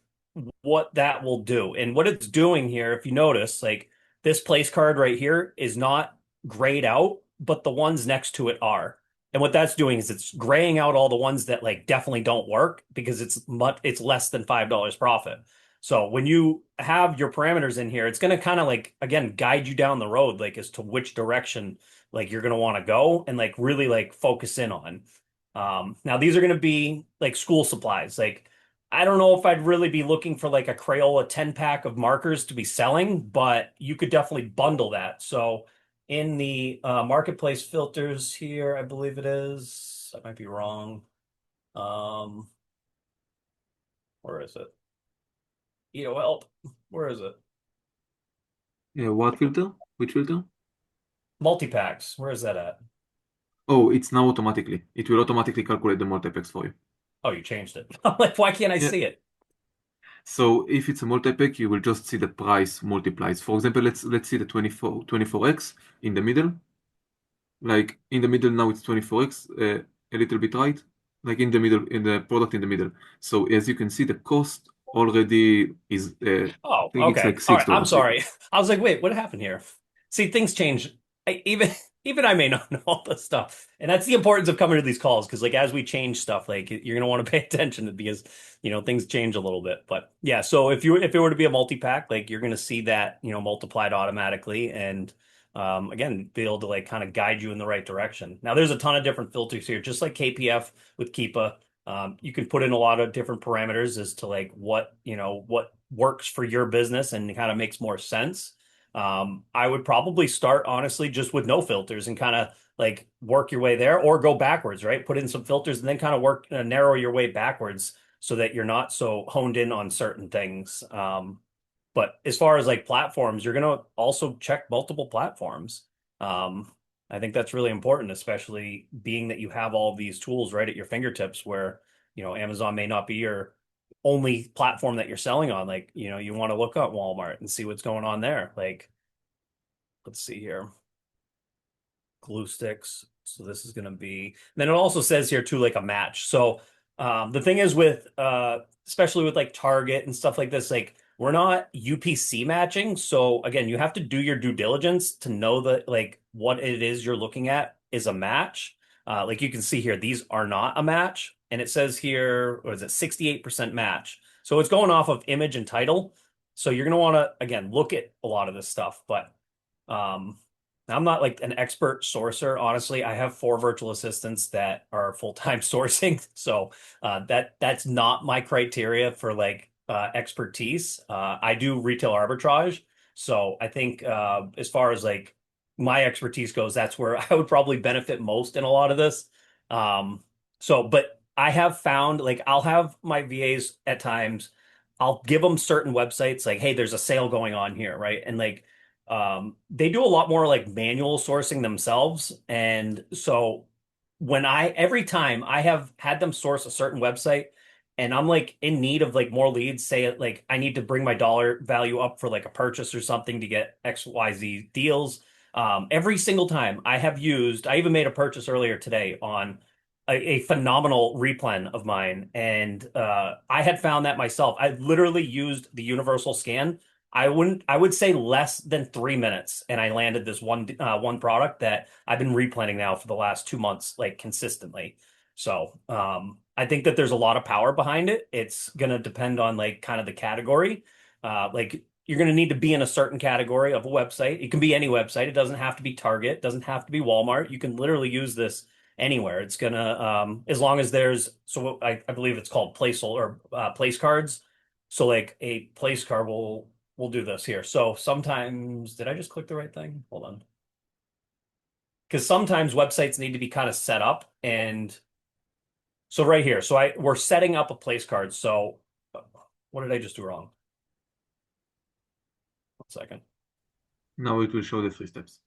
what that will do. And what it's doing here, if you notice, like this place card right here is not grayed out, but the ones next to it are. And what that's doing is it's graying out all the ones that like definitely don't work because it's less than $5 profit. So when you have your parameters in here, it's going to kind of like again guide you down the road like as to which direction like you're going to want to go and like really like focus in on. Now these are going to be like school supplies. Like I don't know if I'd really be looking for like a Crayola 10 pack of markers to be selling, but you could definitely bundle that. So in the marketplace filters here, I believe it is. I might be wrong. Um, where is it? EOL. Where is it? Yeah, what filter? Which filter? Multi-packs. Where is that at? Oh, it's now automatically. It will automatically calculate the multi-packs for you. Oh, you changed it. I'm like, why can't I Yeah. see it? So if it's a multi-pack, you will just see the price multiplies. For example, let's see the 24x in the middle. Like in the middle now it's 24x, a little bit right. Like in the middle, in the product in the middle. So as you can see, the cost already is, Oh, I think it's okay. like All right. I'm $6 maybe. sorry. I was like, wait, what happened here? See, things change. Even I may not know all this stuff, and that's the importance of coming to these calls because, like, as we change stuff, like you're gonna want to pay attention because things change a little bit. But yeah, so if it were to be a multi-pack, like you're gonna see that multiplied automatically, and again, be able to like kind of guide you in the right direction. Now, there's a ton of different filters here, just like KPF with Keepa. You can put in a lot of different parameters as to like what works for your business and kind of makes more sense. I would probably start honestly just with no filters and kind of like work your way there or go backwards, right? Put in some filters and then kind of work narrow your way backwards so that you're not so honed in on certain things. But as far as like platforms, you're going to also check multiple platforms. Um, I think that's really important, especially being that you have all these tools right at your fingertips where, Amazon may not be your only platform that you're selling on. Like, you want to look at Walmart and see what's going on there. Like, let's see here. Glue sticks. So this is going to be, then it also says here too, like a match. So the thing is with, especially with like Target and stuff like this, like we're not UPC matching. So again, you have to do your due diligence to know that like what it is you're looking at is a match. Like you can see here, these are not a match. And it says here, what is it, 68% match. So it's going off of image and title. So you're going to want to, again, look at a lot of this stuff. But um, I'm not like an expert sourcer. Honestly, I have 4 virtual assistants that are full-time sourcing. So that's not my criteria for like expertise. I do retail arbitrage. So I think as far as like my expertise goes, that's where I would probably benefit most in a lot of this. But I have found like I'll have my VAs at times, I'll give them certain websites like, hey, there's a sale going on here, right? And like they do a lot more like manual sourcing themselves. And so every time I have had them source a certain website and I'm like in need of like more leads, say like I need to bring my dollar value up for like a purchase or something to get XYZ deals. Every single time I even made a purchase earlier today on a phenomenal replen of mine. And I had found that myself. I literally used the universal scan. I would say less than 3 minutes, and I landed this one product that I've been replanning now for the last 2 months, like consistently. So I think that there's a lot of power behind it. It's gonna depend on like kind of the category. Like you're going to need to be in a certain category of a website. It can be any website. It doesn't have to be Target. It doesn't have to be Walmart. You can literally use this anywhere. It's gonna as long as there's I believe it's called place cards. So like a place card will do this here. So sometimes did I just click the right thing? Hold on. Because sometimes websites need to be kind of set up, and so right here. So we're setting up a place card. So what did I just do wrong? 1 second. Now it will show the 3 steps.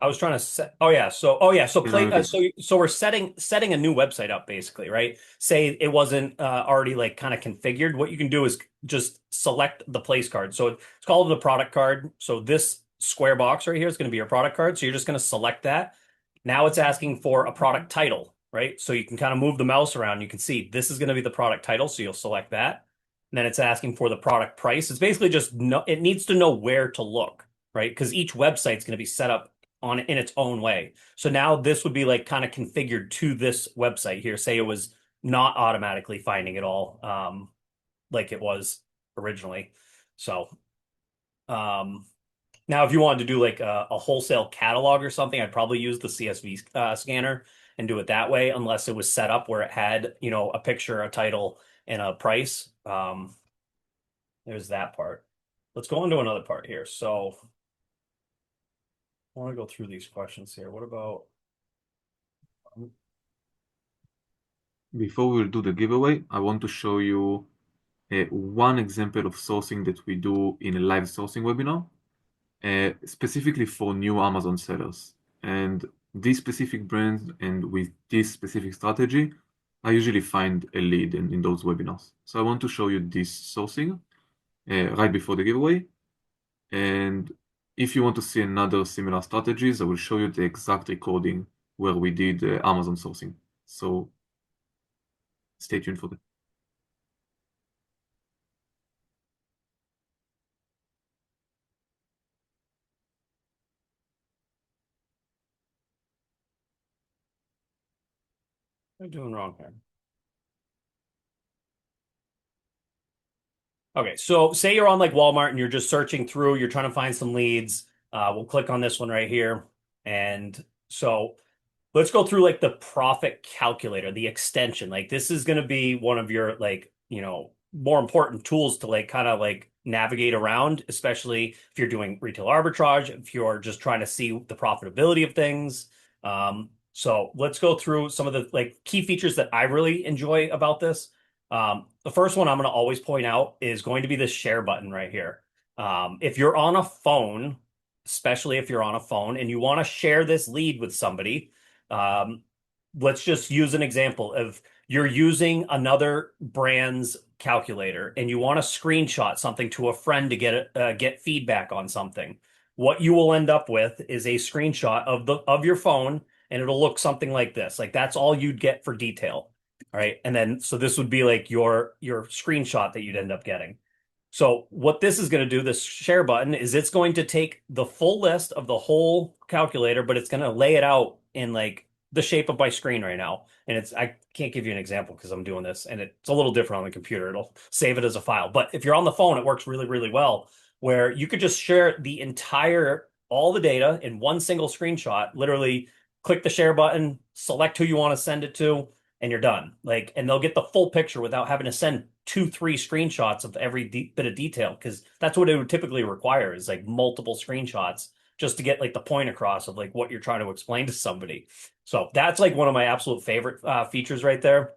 I was trying to set. Oh yeah. So You know, you can- so we're setting a new website up basically, right? Say it wasn't already like kind of configured. What you can do is just select the place card. So it's called the product card. So this square box right here is going to be your product card. So you're just going to select that. Now it's asking for a product title, right? So you can kind of move the mouse around. You can see this is going to be the product title. So you'll select that. And then it's asking for the product price. It's basically just it needs to know where to look, right? Because each website's going to be set up in its own way. So now this would be like kind of configured to this website here. Say it was not automatically finding it all like it was originally. So now if you wanted to do like a wholesale catalog or something, I'd probably use the CSV scanner and do it that way, unless it was set up where it had, a picture, a title, and a price. There's that part. Let's go on to another part here. So I want to go through these questions here. What about Before we'll do the giveaway, I want to show you one example of sourcing that we do in a live sourcing webinar, specifically for new Amazon sellers. And these specific brands and with this specific strategy, I usually find a lead in those webinars. So I want to show you this sourcing right before the giveaway. And if you want to see another similar strategies, I will show you the exact recording where we did Amazon sourcing. So stay tuned for that. what am I doing wrong here? Okay, so say you're on like Walmart and you're just searching through, you're trying to find some leads. We'll click on this one right here. And so let's go through like the profit calculator, the extension. Like this is going to be one of your like, more important tools to like kind of like navigate around, especially if you're doing retail arbitrage, if you're just trying to see the profitability of things. So let's go through some of the like key features that I really enjoy about this. The first one I'm going to always point out is going to be this share button right here. If you're on a phone, especially if you're on a phone and you want to share this lead with somebody, let's just use an example of you're using another brand's calculator and you want to screenshot something to a friend to get feedback on something. What you will end up with is a screenshot of your phone, and it'll look something like this. Like that's all you'd get for detail. All right. And then so this would be like your screenshot that you'd end up getting. So what this is going to do, this share button, is it's going to take the full list of the whole calculator, but it's going to lay it out in like the shape of my screen right now. And I can't give you an example because I'm doing this and it's a little different on the computer. It'll save it as a file. But if you're on the phone, it works really, really well, where you could just share all the data in one single screenshot, literally click the share button, select who you want to send it to, and you're done. Like, and they'll get the full picture without having to send 2-3 screenshots of every bit of detail, because that's what it would typically require is like multiple screenshots just to get like the point across of like what you're trying to explain to somebody. So that's like one of my absolute favorite features right there.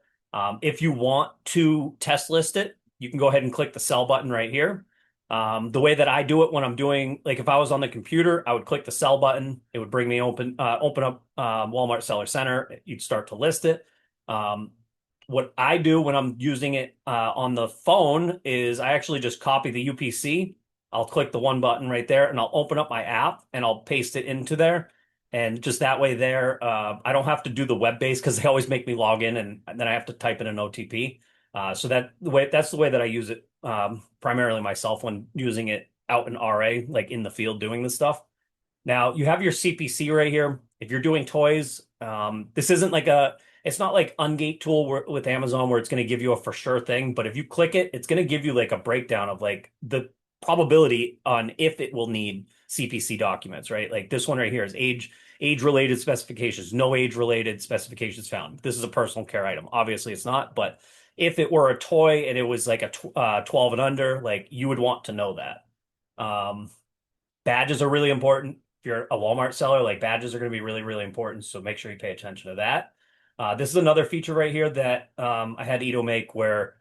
If you want to test list it, you can go ahead and click the sell button right here. The way that I do it when I'm doing, like if I was on the computer, I would click the sell button. It would bring me open up Walmart Seller Center. You'd start to list it. What I do when I'm using it on the phone is I actually just copy the UPC. I'll click the one button right there and I'll open up my app and I'll paste it into there. And just that way there, I don't have to do the web-based because they always make me log in and then I have to type in an OTP. So that's the way that I use it primarily myself when using it out in RA, like in the field doing this stuff. Now you have your CPC right here. If you're doing toys, this isn't like it's not like Ungate tool with Amazon where it's going to give you a for sure thing, but if you click it, it's going to give you like a breakdown of like the probability on if it will need CPC documents, right? Like this one right here is age related specifications, no age related specifications found. This is a personal care item. Obviously it's not, but if it were a toy and it was like a 12 and under, like you would want to know that. Badges are really important. If you're a Walmart seller, like badges are going to be really, really important. So make sure you pay attention to that. This is another feature right here that I had Ito make where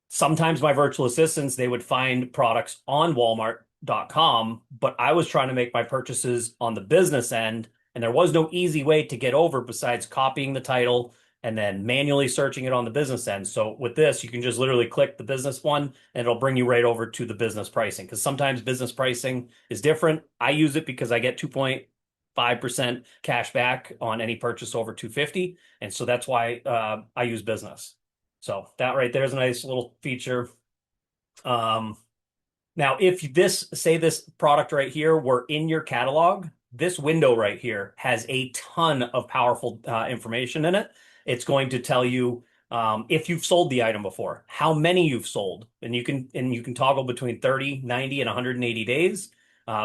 sometimes my virtual assistants, they would find products on Walmart.com, but I was trying to make my purchases on the business end, and there was no easy way to get over besides copying the title and then manually searching it on the business end. So with this, you can just literally click the business one and it'll bring you right over to the business pricing because sometimes business pricing is different. I use it because I get 2.5% cash back on any purchase over 250. And so that's why I use business. So that right there is a nice little feature. Now, if this product right here were in your catalog, this window right here has a ton of powerful information in it. It's going to tell you if you've sold the item before, how many you've sold, and you can toggle between 30, 90, and 180 days.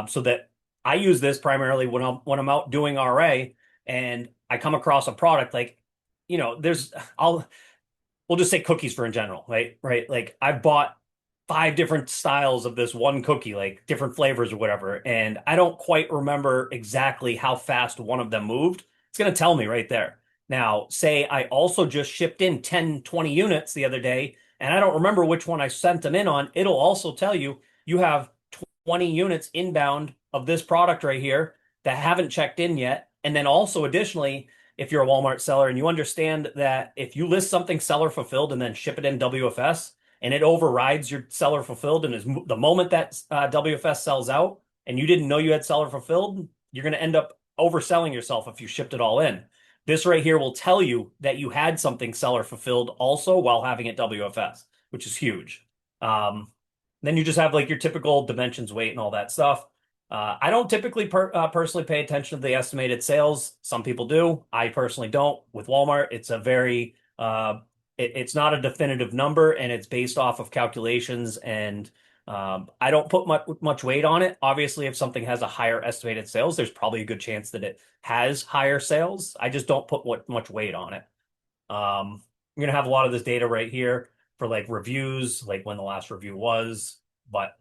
So that I use this primarily when I'm out doing RA and I come across a product like, we'll just say cookies for in general, right? Right. Like I've bought 5 different styles of this one cookie, like different flavors or whatever. And I don't quite remember exactly how fast one of them moved. It's going to tell me right there. Now, say I also just shipped in 10, 20 units the other day, and I don't remember which one I sent them in on. It'll also tell you you have 20 units inbound of this product right here that haven't checked in yet. And then also additionally, if you're a Walmart seller and you understand that if you list something seller fulfilled and then ship it in WFS and it overrides your seller fulfilled, and is the moment that WFS sells out and you didn't know you had seller fulfilled, you're going to end up overselling yourself if you shipped it all in. This right here will tell you that you had something seller fulfilled also while having it WFS, which is huge. Then you just have like your typical dimensions, weight, and all that stuff. I don't typically personally pay attention to the estimated sales. Some people do. I personally don't. With Walmart, it's a very it's not a definitive number, and it's based off of calculations. And I don't put much weight on it. Obviously, if something has a higher estimated sales, there's probably a good chance that it has higher sales. I just don't put much weight on it. I'm gonna have a lot of this data right here for like reviews, like when the last review was, but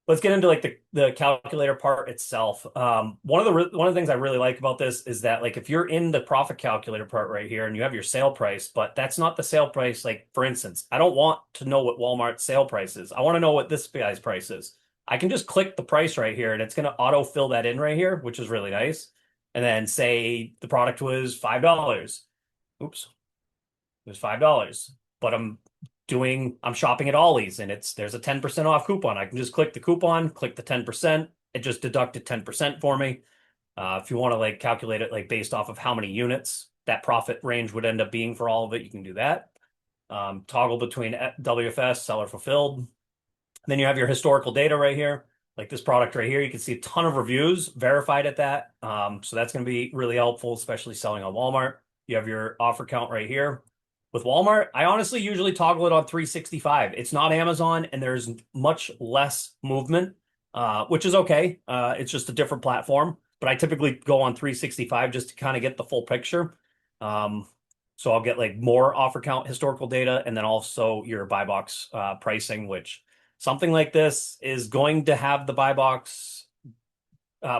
let's get into like the calculator part itself. One of the things I really like about this is that like if you're in the profit calculator part right here and you have your sale price, but that's not the sale price. Like for instance, I don't want to know what Walmart's sale price is. I want to know what this guy's price is. I can just click the price right here and it's going to auto fill that in right here, which is really nice. And then say the product was $5. Oops, it was $5, but I'm shopping at Ollie's and there's a 10% off coupon. I can just click the coupon, click the 10%. It just deducted 10% for me. If you want to like calculate it like based off of how many units that profit range would end up being for all of it, you can do that. Toggle between WFS, seller fulfilled. Then you have your historical data right here. Like this product right here, you can see a ton of reviews verified at that. So that's going to be really helpful, especially selling on Walmart. You have your offer count right here. With Walmart, I honestly usually toggle it on 365. It's not Amazon, and there's much less movement, which is okay. It's just a different platform, but I typically go on 365 just to kind of get the full picture. So I'll get like more offer count historical data, and then also your buy box pricing, which something like this is going to have the buy box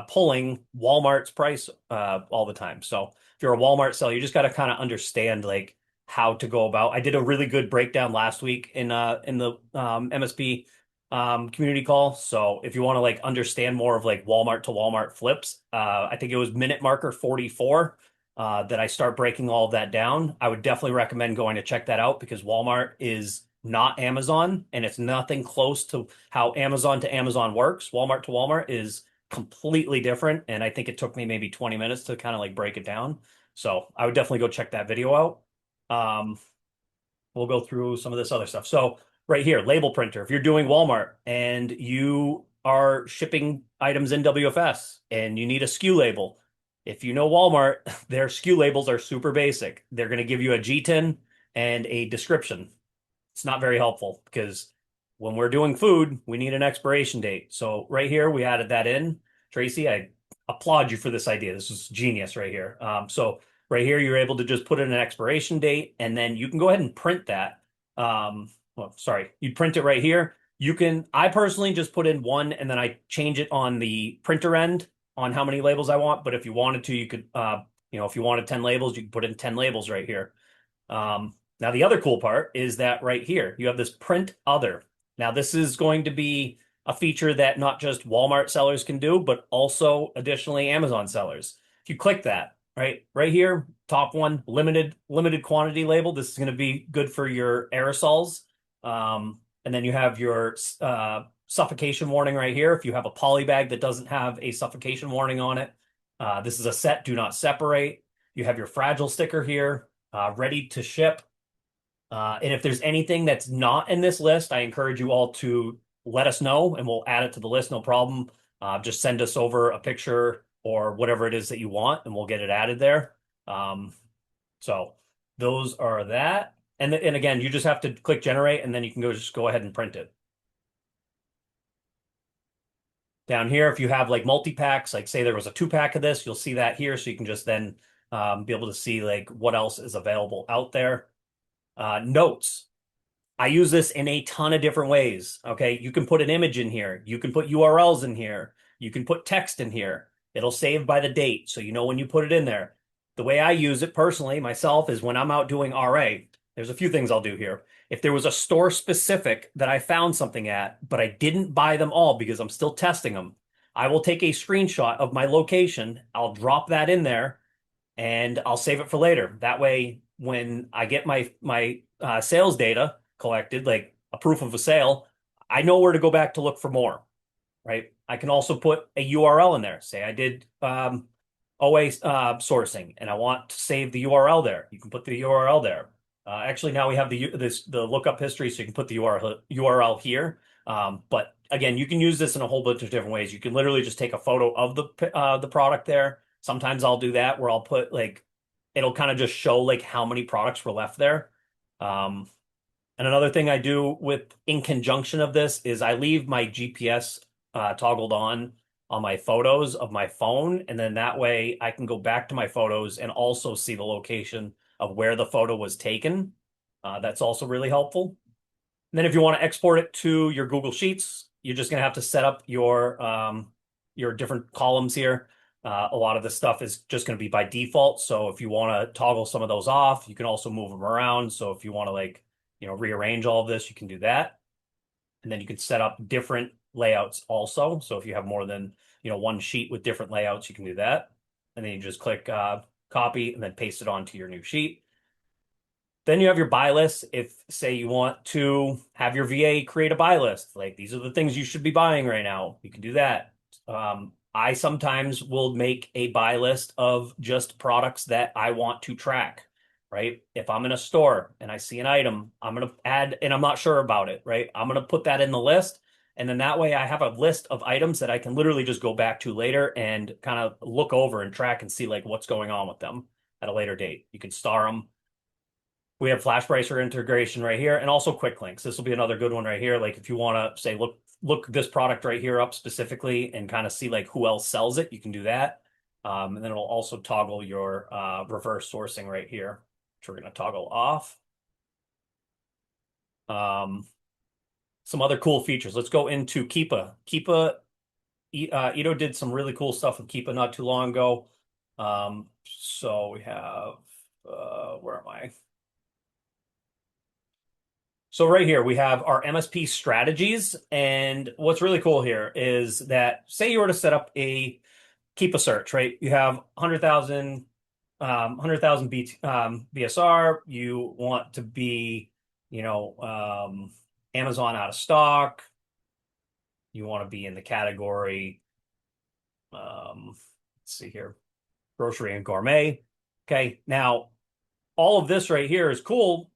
pulling Walmart's price all the time. So if you're a Walmart seller, you just got to kind of understand like how to go about. I did a really good breakdown last week in the MSP community call. So if you want to like understand more of like Walmart to Walmart flips, I think it was minute marker 44 that I start breaking all of that down. I would definitely recommend going to check that out because Walmart is not Amazon and it's nothing close to how Amazon to Amazon works. Walmart to Walmart is completely different. And I think it took me maybe 20 minutes to kind of like break it down. So I would definitely go check that video out. We'll go through some of this other stuff. So right here, label printer. If you're doing Walmart and you are shipping items in WFS and you need a SKU label, If you know Walmart, their SKU labels are super basic. They're going to give you a GTIN and a description. It's not very helpful because when we're doing food, we need an expiration date. So right here, we added that in. Tracy, I applaud you for this idea. This is genius right here. So right here, you're able to just put in an expiration date, and then you can go ahead and print that. Well, sorry, you print it right here. You can, I personally just put in one, and then I change it on the printer end on how many labels I want. But if you wanted to, you could, if you wanted 10 labels, you can put in 10 labels right here. Now, the other cool part is that right here, you have this print other. Now, this is going to be a feature that not just Walmart sellers can do, but also additionally Amazon sellers. If you click that, right here, top one, limited quantity label. This is going to be good for your aerosols. And then you have your suffocation warning right here. If you have a poly bag that doesn't have a suffocation warning on it, this is a set, do not separate. You have your fragile sticker here, ready to ship. And if there's anything that's not in this list, I encourage you all to let us know and we'll add it to the list, no problem. Just send us over a picture or whatever it is that you want and we'll get it added there. So those are that. And again, you just have to click generate and then you can just go ahead and print it. Down here, if you have like multi-packs, like say there was a 2-pack of this, you'll see that here. So you can just then be able to see like what else is available out there. Notes. I use this in a ton of different ways. Okay. You can put an image in here. You can put URLs in here. You can put text in here. It'll save by the date. So you know when you put it in there. The way I use it personally myself is when I'm out doing RA, there's a few things I'll do here. If there was a store specific that I found something at, but I didn't buy them all because I'm still testing them, I will take a screenshot of my location. I'll drop that in there and I'll save it for later. That way, when I get my sales data collected, like a proof of a sale, I know where to go back to look for more, right? I can also put a URL in there. Say I did OA sourcing and I want to save the URL there. You can put the URL there. Actually, now we have the lookup history, so you can put the URL here. But again, you can use this in a whole bunch of different ways. You can literally just take a photo of the product there. Sometimes I'll do that where I'll put like, it'll kind of just show like how many products were left there. And another thing I do in conjunction of this is I leave my GPS toggled on my photos of my phone. And then that way I can go back to my photos and also see the location of where the photo was taken. That's also really helpful. And then if you want to export it to your Google Sheets, you're just going to have to set up your different columns here. A lot of this stuff is just going to be by default. So if you want to toggle some of those off, you can also move them around. So if you want to rearrange all of this, you can do that. And then you can set up different layouts also. So if you have more than, one sheet with different layouts, you can do that. And then you just click copy and then paste it onto your new sheet. Then you have your buy list. If say you want to have your VA create a buy list, like these are the things you should be buying right now, you can do that. I sometimes will make a buy list of just products that I want to track, right? If I'm in a store and I see an item, I'm going to add, and I'm not sure about it, right? I'm going to put that in the list. And then that way I have a list of items that I can literally just go back to later and kind of look over and track and see like what's going on with them at a later date. You can star them. We have FlashPricer integration right here and also quick links. This will be another good one right here. Like if you want to say, look this product right here up specifically and kind of see like who else sells it, you can do that. And then it'll also toggle your reverse sourcing right here, which we're going to toggle off. Some other cool features. Let's go into Keepa. Keepa, Ito did some really cool stuff with Keepa not too long ago. So we have, where am I? So right here, we have our MSP strategies. And what's really cool here is that say you were to set up a Keepa search, right? You have 100,000 BSR. You want to be, Amazon out of stock. You want to be in the category, let's see here, grocery and gourmet. Okay, now all of this right here is cool,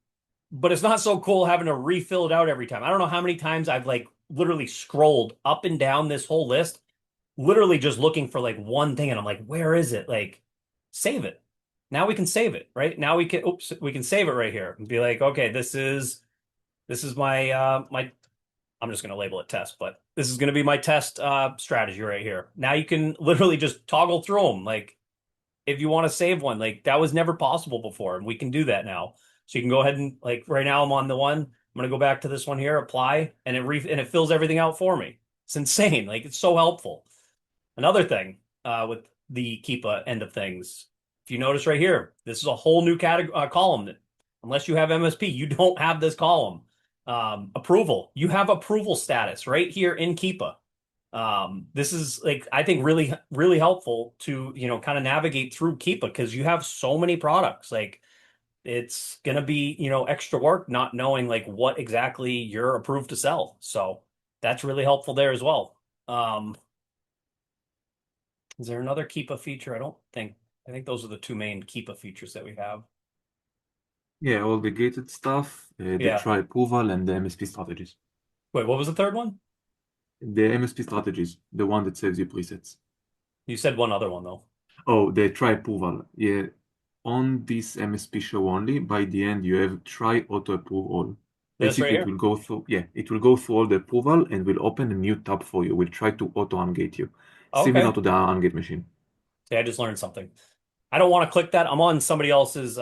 but it's not so cool having to refill it out every time. I don't know how many times I've like literally scrolled up and down this whole list literally just looking for like one thing, and I'm like, where is it? Like, save it. Now we can save it, right? Now we can save it right here and be like, okay, this is my my I'm just going to label it test, but this is going to be my test strategy right here. Now you can literally just toggle through them. Like if you want to save one, like that was never possible before, and we can do that now. So you can go ahead and like right now I'm on the one. I'm going to go back to this one here, apply, and it fills everything out for me. It's insane. Like it's so helpful. Another thing with the Keepa end of things, if you notice right here, this is a whole new category column. That, unless you have MSP, you don't have this column. Approval, you have approval status right here in Keepa. This is like I think really really helpful to kind of navigate through Keepa because you have so many products. Like it's gonna be extra work not knowing like what exactly you're approved to sell. So that's really helpful there as well. Is there another Keepa feature? I don't think. I think those are the two main Keepa features that we have. Yeah, all the gated stuff, the Yeah. try approval, and the MSP strategies. Wait, what was the third one? The MSP strategies, the one that saves you presets. You said one other one though. Oh, the try approval. Yeah, on this MSP show only, by the end you have try auto approve all. This right Basically, it here. will go through, yeah, it will go through all the approval and will open a new tab for you. Will try to auto ungate you, similar Okay. to the ungate machine. See, I just learned something. I don't want to click that. I'm on somebody else's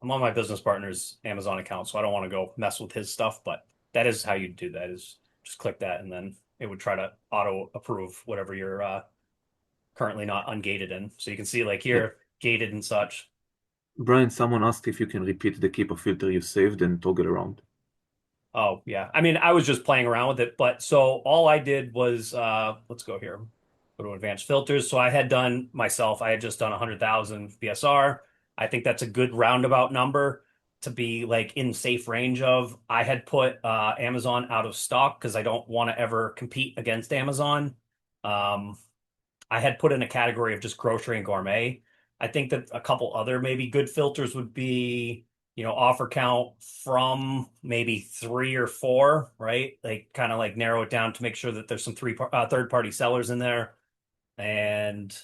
I'm on my business partner's Amazon account, so I don't want to go mess with his stuff, but that is how you do that is just click that and then it would try to auto approve whatever you're currently not ungated in. So you can see like Yeah. here, gated and such. Brian, someone asked if you can repeat the keeper filter you saved and toggle around. Oh, yeah. I mean, I was just playing around with it, but so all I did was let's go here. Go to advanced filters. So I had done myself, I had just done 100,000 BSR. I think that's a good roundabout number to be like in safe range of. I had put Amazon out of stock because I don't want to ever compete against Amazon. Um, I had put in a category of just grocery and gourmet. I think that a couple other maybe good filters would be, offer count from maybe 3 or 4, right? Like kind of like narrow it down to make sure that there's some third party sellers in there. And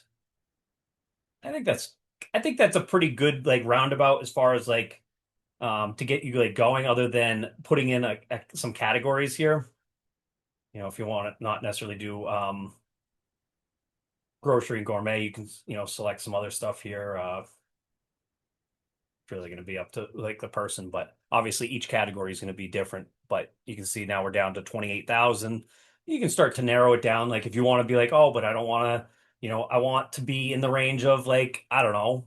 I think that's I think that's a pretty good like roundabout as far as like to get you like going other than putting in some categories here. If you want to not necessarily do grocery and gourmet, you can select some other stuff here. It's really going to be up to like the person, but obviously each category is going to be different. But you can see now we're down to 28,000. You can start to narrow it down. Like if you want to be like, oh, but I don't want to, I want to be in the range of like, I don't know.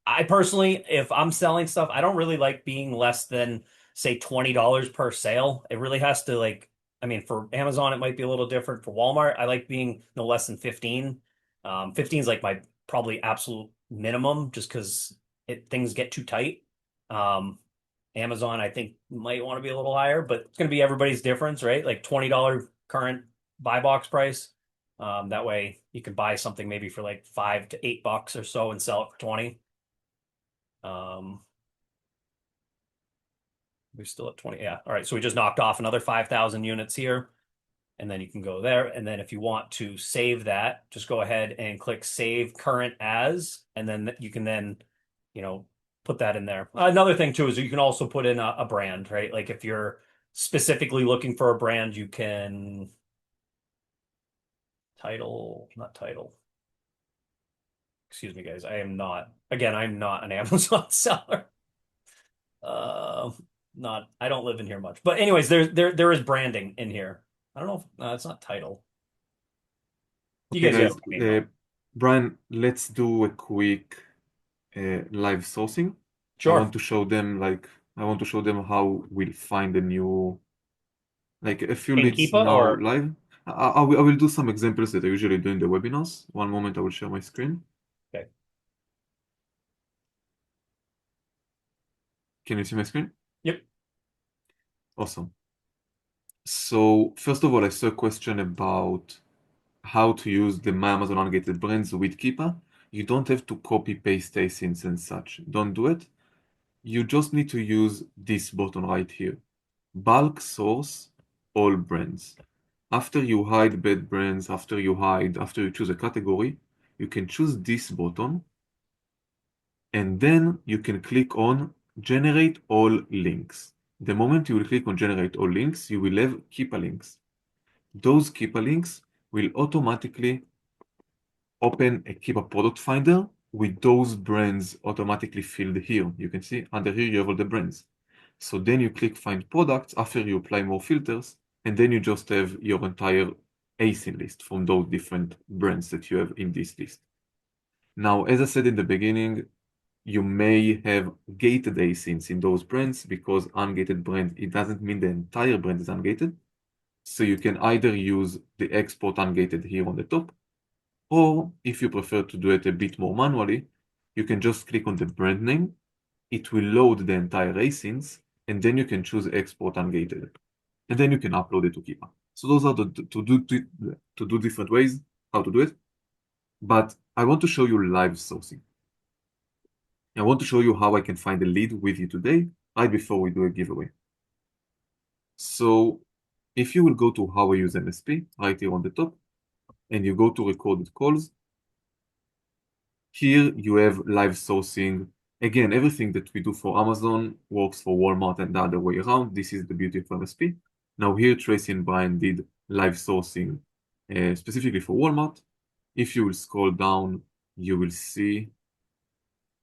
I personally, if I'm selling stuff, I don't really like being less than say $20 per sale. It really has to like, I mean, for Amazon, it might be a little different. For Walmart, I like being no less than 15. 15 is like my probably absolute minimum just because things get too tight. Um, Amazon, I think might want to be a little higher, but it's going to be everybody's difference, right? Like $20 current buy box price. That way you can buy something maybe for like $5 to $8 or so and sell it for 20. Um, we're still at 20. Yeah. All right. So we just knocked off another 5,000 units here. And then you can go there. And then if you want to save that, just go ahead and click save current as, and then you can then, you know, put that in there. Another thing too is you can also put in a brand, right? Like if you're specifically looking for a brand, you can not title. Excuse me, guys. I'm not an Amazon seller. Uh, not I don't live in here much. But anyways, there is branding in here. I don't know if it's not title. You Okay, guys get guys, what I mean, though. Brian, let's do a quick live sourcing. I Sure. want to show them I want to show them how we'll find a new like a few In leads Keepa now or live. I will do some examples that I usually do in the webinars. One moment, I will share my screen. okay. Can you see my screen? Yep. Awesome. So first of all, I saw a question about how to use the My Amazon Ungated brands with Keepa. You don't have to copy paste asins and such. Don't do it. You just need to use this button right here. Bulk source all brands. after you hide bad brands, after you choose a category, you can choose this button, and then you can click on Generate All Links. The moment you will click on Generate All Links, you will have Keepa links. Those Keepa links will automatically open a Keepa product finder with those brands automatically filled here. You can see under here you have all the brands. So then you click Find Products after you apply more filters, and then you just have your entire ASIN list from those different brands that you have in this list. Now, as I said in the beginning, you may have gated ASINs in those brands because ungated brand, it doesn't mean the entire brand is ungated. So you can either use the export ungated here on the top, or if you prefer to do it a bit more manually, you can just click on the brand name. It will load the entire ASINs, and then you can choose export ungated. And then you can upload it to Keepa. So those are the to do different ways how to do it. But I want to show you live sourcing. I want to show you how I can find a lead with you today, right before we do a giveaway. So if you will go to how I use MSP right here on the top, and you go to recorded calls, here you have live sourcing. Again, everything that we do for Amazon works for Walmart and the other way around. This is the beauty of MSP. Now here, Tracy and Brian did live sourcing specifically for Walmart. If you will scroll down, you will see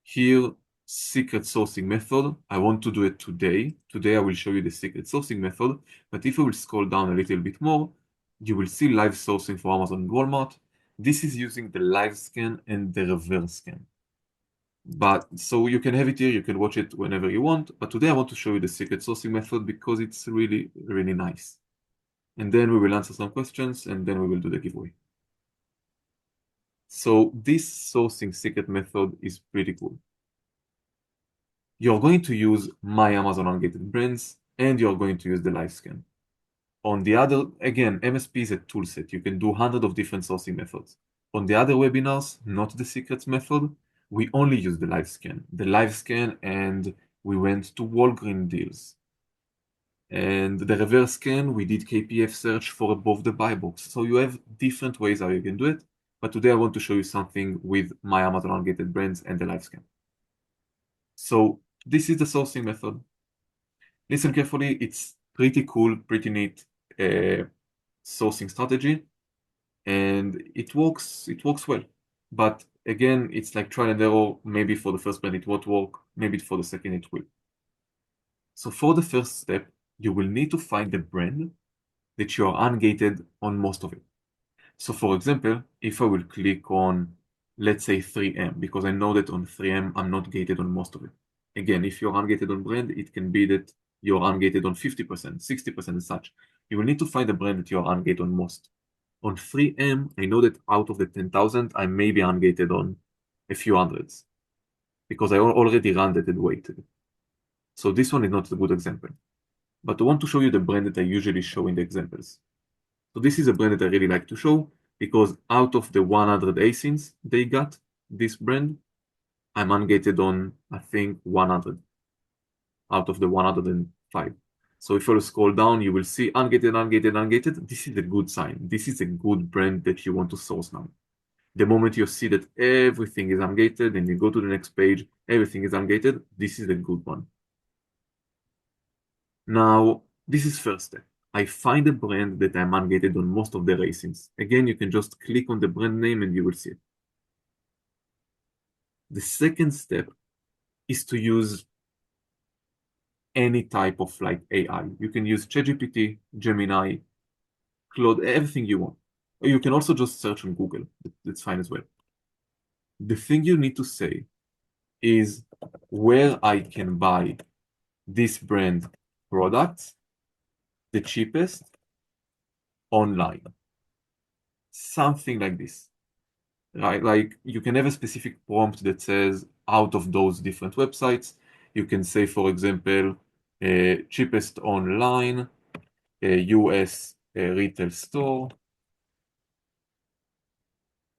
here secret sourcing method. I want to do it today. Today I will show you the secret sourcing method, but if I will scroll down a little bit more, you will see live sourcing for Amazon and Walmart. This is using the live scan and the reverse scan. But so you can have it here, you can watch it whenever you want, but today I want to show you the secret sourcing method because it's really, really nice. And then we will answer some questions, and then we will do the giveaway. So this sourcing secret method is pretty cool. You're going to use My Amazon Ungated Brands, and you're going to use the live scan. On the other, again, MSP is a tool set. You can do hundreds of different sourcing methods. On the other webinars, not the secrets method, we only use the live scan. The live scan, and we went to Walgreens deals. And the reverse scan, we did KPF search for above the buy box. So you have different ways how you can do it. But today I want to show you something with My Amazon Ungated Brands and the live scan. So this is the sourcing method. Listen carefully, it's pretty cool, pretty neat sourcing strategy, and it works well. But again, it's like trial and error. Maybe for the first brand it won't work, maybe for the second it will. So for the first step, you will need to find the brand that you are ungated on most of it. So for example, if I will click on, let's say 3M, because I know that on 3M I'm not gated on most of it. Again, if you're ungated on brand, it can be that you're ungated on 50%, 60% and such. You will need to find a brand that you're ungated on most. On 3M, I know that out of the 10,000, I may be ungated on a few hundreds because I already ran that and waited. So this one is not a good example. But I want to show you the brand that I usually show in the examples. So this is a brand that I really like to show because out of the 100 ASINs they got, this brand, I'm ungated on, I think, 100 out of the 105. So if you scroll down, you will see ungated, ungated, ungated. This is a good sign. This is a good brand that you want to source now. The moment you see that everything is ungated and you go to the next page, everything is ungated, this is a good one. Now, this is first step. I find a brand that I'm ungated on most of the ASINs. Again, you can just click on the brand name and you will see it. The second step is to use any type of like AI. You can use ChatGPT, Gemini, Claude, everything you want. Or you can also just search on Google. That's fine as well. The thing you need to say is where I can buy this brand products the cheapest online. Something like this, right? Like you can have a specific prompt that says out of those different websites, you can say, for example, cheapest online, US retail store.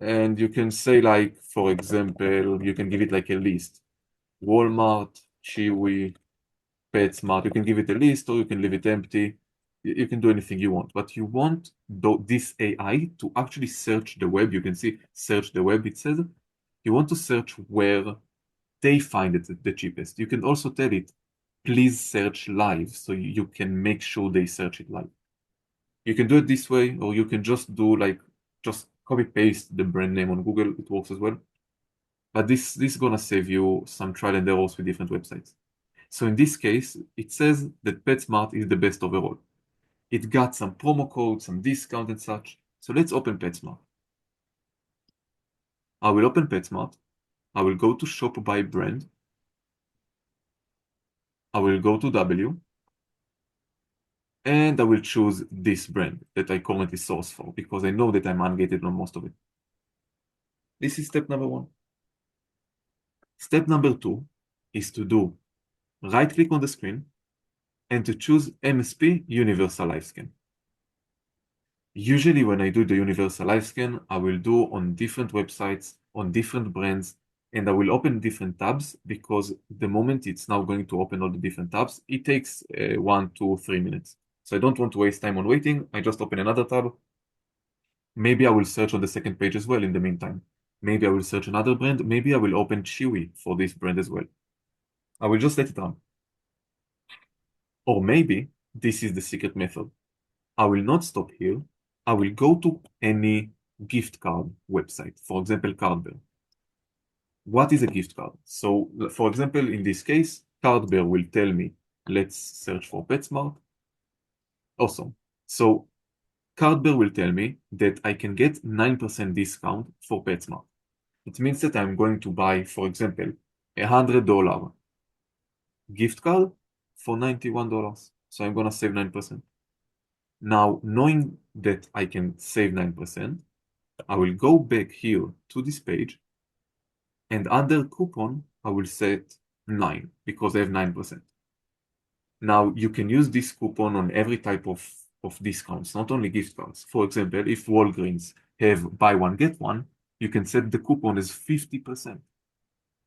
And you can say, like, for example, you can give it like a list. Walmart, Chewy, PetSmart. You can give it a list or you can leave it empty. you can do anything you want, but you want this AI to actually search the web. You can see search the web, it says. You want to search where they find it the cheapest. You can also tell it, please search live, so you can make sure they search it live. You can do it this way, or you can just do like, just copy paste the brand name on Google. It works as well. But this is gonna save you some trial and errors with different websites. So in this case, it says that PetSmart is the best overall. It got some promo codes, some discount and such. So let's open PetSmart. I will open PetSmart. I will go to shop by brand. I will go to W. And I will choose this brand that I currently source for because I know that I'm ungated on most of it. This is step number 1. Step number 2 is to do right click on the screen and to choose MSP Universal Live Scan. Usually when I do the Universal Live Scan, I will do on different websites, on different brands, and I will open different tabs because the moment it's now going to open all the different tabs, it takes 1, 2, 3 minutes. So I don't want to waste time on waiting. I just open another tab. Maybe I will search on the second page as well in the meantime. Maybe I will search another brand. Maybe I will open Chewy for this brand as well. I will just let it run. Or maybe this is the secret method. I will not stop here. I will go to any gift card website, for example, Cardbear. What is a gift card? So, for example, in this case, Cardbear will tell me, let's search for PetSmart. Awesome. So, Cardbear will tell me that I can get 9% discount for PetSmart. It means that I'm going to buy, for example, $100 gift card for $91. So I'm going to save 9%. Now, knowing that I can save 9%, I will go back here to this page, and under coupon, I will set 9 because I have 9%. Now, you can use this coupon on every type of discounts, not only gift cards. For example, if Walgreens have buy one, get one, you can set the coupon as 50%.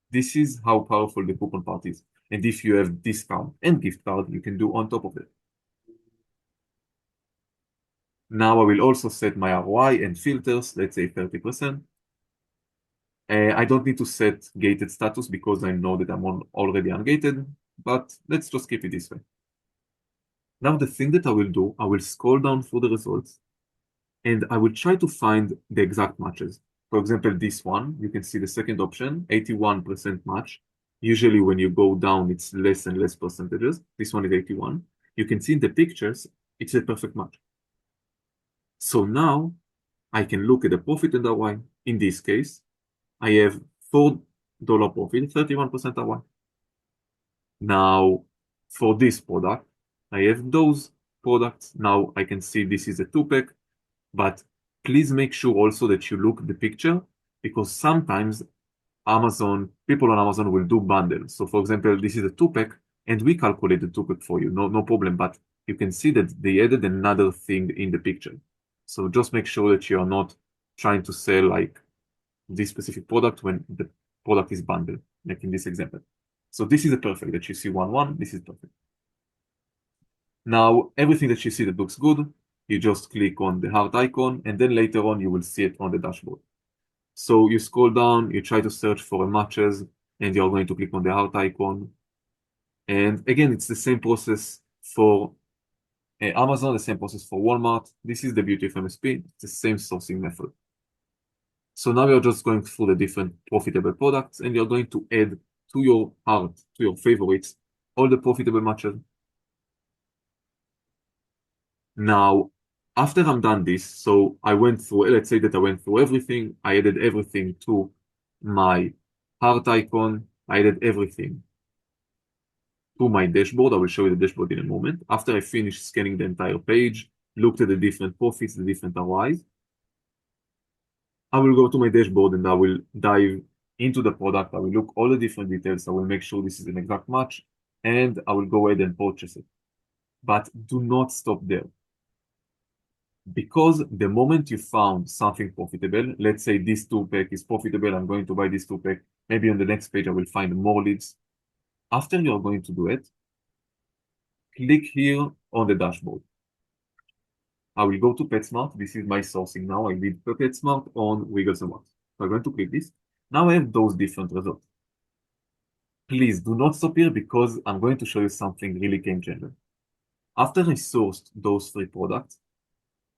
This is how powerful the coupon part is. And if you have discount and gift card, you can do on top of it. Now I will also set my ROI and filters, let's say 30%. I don't need to set gated status because I know that I'm already ungated, but let's just keep it this way. Now the thing that I will do, I will scroll down through the results and I will try to find the exact matches. For example, this one, you can see the second option, 81% match. Usually when you go down, it's less and less percentages. This one is 81. You can see in the pictures, it's a perfect match. So now I can look at the profit and ROI. In this case, I have $4 profit, 31% ROI. Now, for this product, I have those products. Now I can see this is a 2-pack, but please make sure also that you look at the picture because sometimes people on Amazon will do bundles. So for example, this is a 2-pack and we calculate the 2-pack for you, no problem, but you can see that they added another thing in the picture. So just make sure that you are not trying to sell like this specific product when the product is bundled, like in this example. So this is a perfect that you see 1-1, this is perfect. Now, everything that you see that looks good, you just click on the heart icon, and then later on you will see it on the dashboard. So you scroll down, you try to search for matches, and you're going to click on the heart icon. And again, it's the same process for Amazon, the same process for Walmart. This is the beauty of MSP. It's the same sourcing method. So now you're just going through the different profitable products, and you're going to add to your heart, to your favorites, all the profitable matches. Now, after I'm done this, so I went through, let's say that I went through everything, I added everything to my heart icon, I added everything to my dashboard. I will show you the dashboard in a moment. After I finished scanning the entire page, looked at the different profits, the different ROIs, I will go to my dashboard and I will dive into the product. I will look all the different details. I will make sure this is an exact match, and I will go ahead and purchase it. But do not stop there. Because the moment you found something profitable, let's say this 2-pack is profitable, I'm going to buy this 2-pack. Maybe on the next page, I will find more leads. After you're going to do it, click here on the dashboard. I will go to PetSmart. This is my sourcing now. I did PetSmart on Wiggles and Wax. So I'm going to click this. Now I have those different results. Please do not stop here because I'm going to show you something really game changer. After I sourced those 3 products,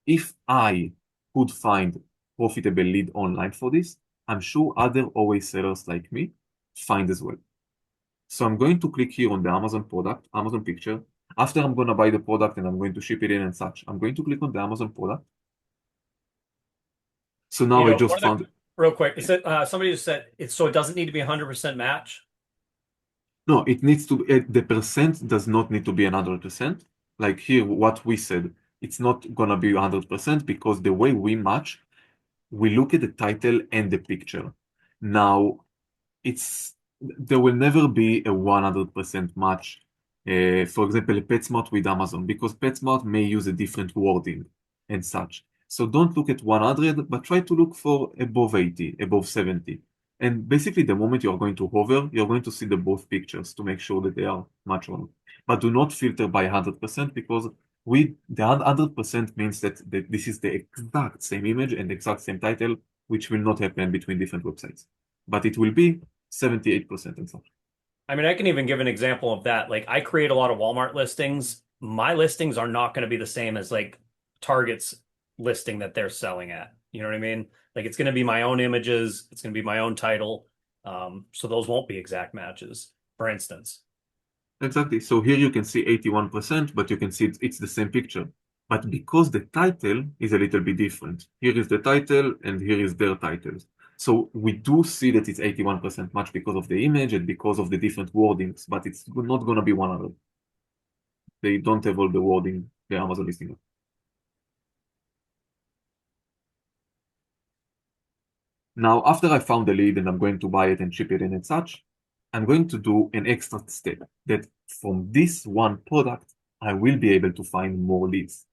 if I could find profitable lead online for this, I'm sure other OA sellers like me find as well. So I'm going to click here on the Amazon product, Amazon picture. After I'm going to buy the product and I'm going to ship it in and such, I'm going to click on the Amazon product. So now I just found. Real quick, is it somebody just said it so it doesn't need to be 100% match? No, it needs to the percent does not need to be 100%. Like here, what we said, it's not gonna be 100% because the way we match, we look at the title and the picture. Now, there will never be a 100% match. For example, a PetSmart with Amazon, because PetSmart may use a different wording and such. So don't look at 100, but try to look for above 80, above 70. And basically, the moment you're going to hover, you're going to see the both pictures to make sure that they are matched on. But do not filter by 100% because the 100% means that this is the exact same image and the exact same title, which will not happen between different websites. But it will be 78% and such. I mean, I can even give an example of that. Like, I create a lot of Walmart listings. My listings are not going to be the same as like Target's listing that they're selling at. You know what I mean? Like, it's going to be my own images. It's going to be my own title. So those won't be exact matches, for instance. Exactly. So here you can see 81%, but you can see it's the same picture. But because the title is a little bit different, here is the title and here is their titles. So we do see that it's 81% match because of the image and because of the different wordings, but it's not going to be 100. They don't have all the wording the Amazon listing. Now, after I found the lead and I'm going to buy it and ship it in and such, I'm going to do an extra step that from this one product, I will be able to find more leads.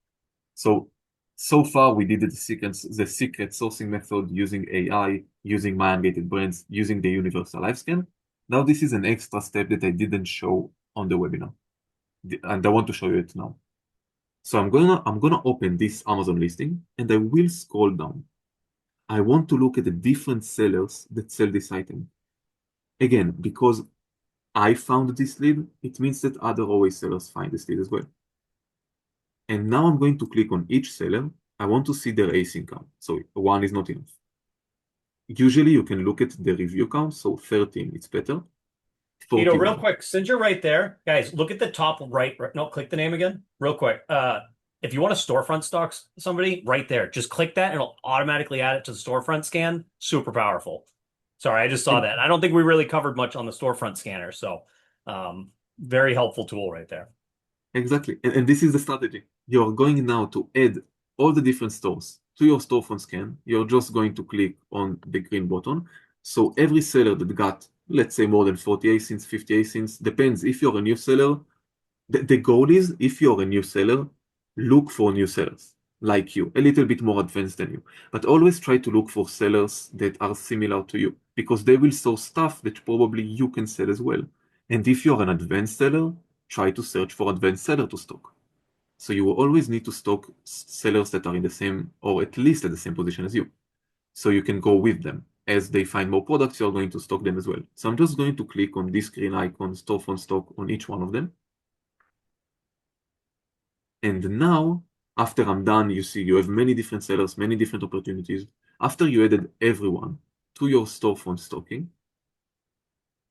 So far we did the secret sourcing method using AI, using my ungated brands, using the universal live scan. Now this is an extra step that I didn't show on the webinar, and I want to show you it now. So I'm gonna open this Amazon listing and I will scroll down. I want to look at the different sellers that sell this item. Again, because I found this lead, it means that other OA sellers find this lead as well. And now I'm going to click on each seller. I want to see their async count. So 1 is not enough. Usually you can look at the review count. So 13, it's better. Ido, real quick, since you're right there, guys, look at the top right. No, click the name again, real quick. If you want to storefront stock somebody, right there, just click that and it'll automatically add it to the storefront scan. Super powerful. Sorry, I just saw that. I don't think we really covered much on the storefront scanner. So very helpful tool right there. Exactly. And this is the strategy. You're going now to add all the different stores to your storefront scan. You're just going to click on the green button. So every seller that got, let's say, more than 40 ASINs, 50 ASINs, depends if you're a new seller. The goal is, if you're a new seller, look for new sellers like you, a little bit more advanced than you. But always try to look for sellers that are similar to you because they will sell stuff that probably you can sell as well. And if you're an advanced seller, try to search for advanced seller to stock. So you will always need to stock sellers that are in the same, or at least at the same position as you. So you can go with them. As they find more products, you're going to stock them as well. So I'm just going to click on this green icon, storefront stock, on each one of them. And now, after I'm done, you see you have many different sellers, many different opportunities. After you added everyone to your storefront stocking,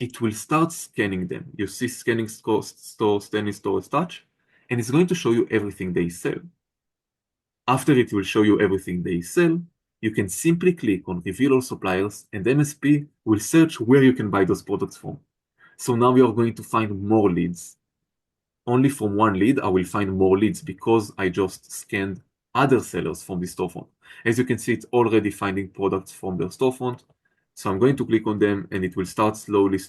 it will start scanning them. You see scanning store, standing store touch, and it's going to show you everything they sell. After it will show you everything they sell, you can simply click on reveal all suppliers and MSP will search where you can buy those products from. So now we are going to find more leads. Only from one lead, I will find more leads because I just scanned other sellers from the storefront. As you can see, it's already finding products from their storefront. So I'm going to click on them and it will start slowly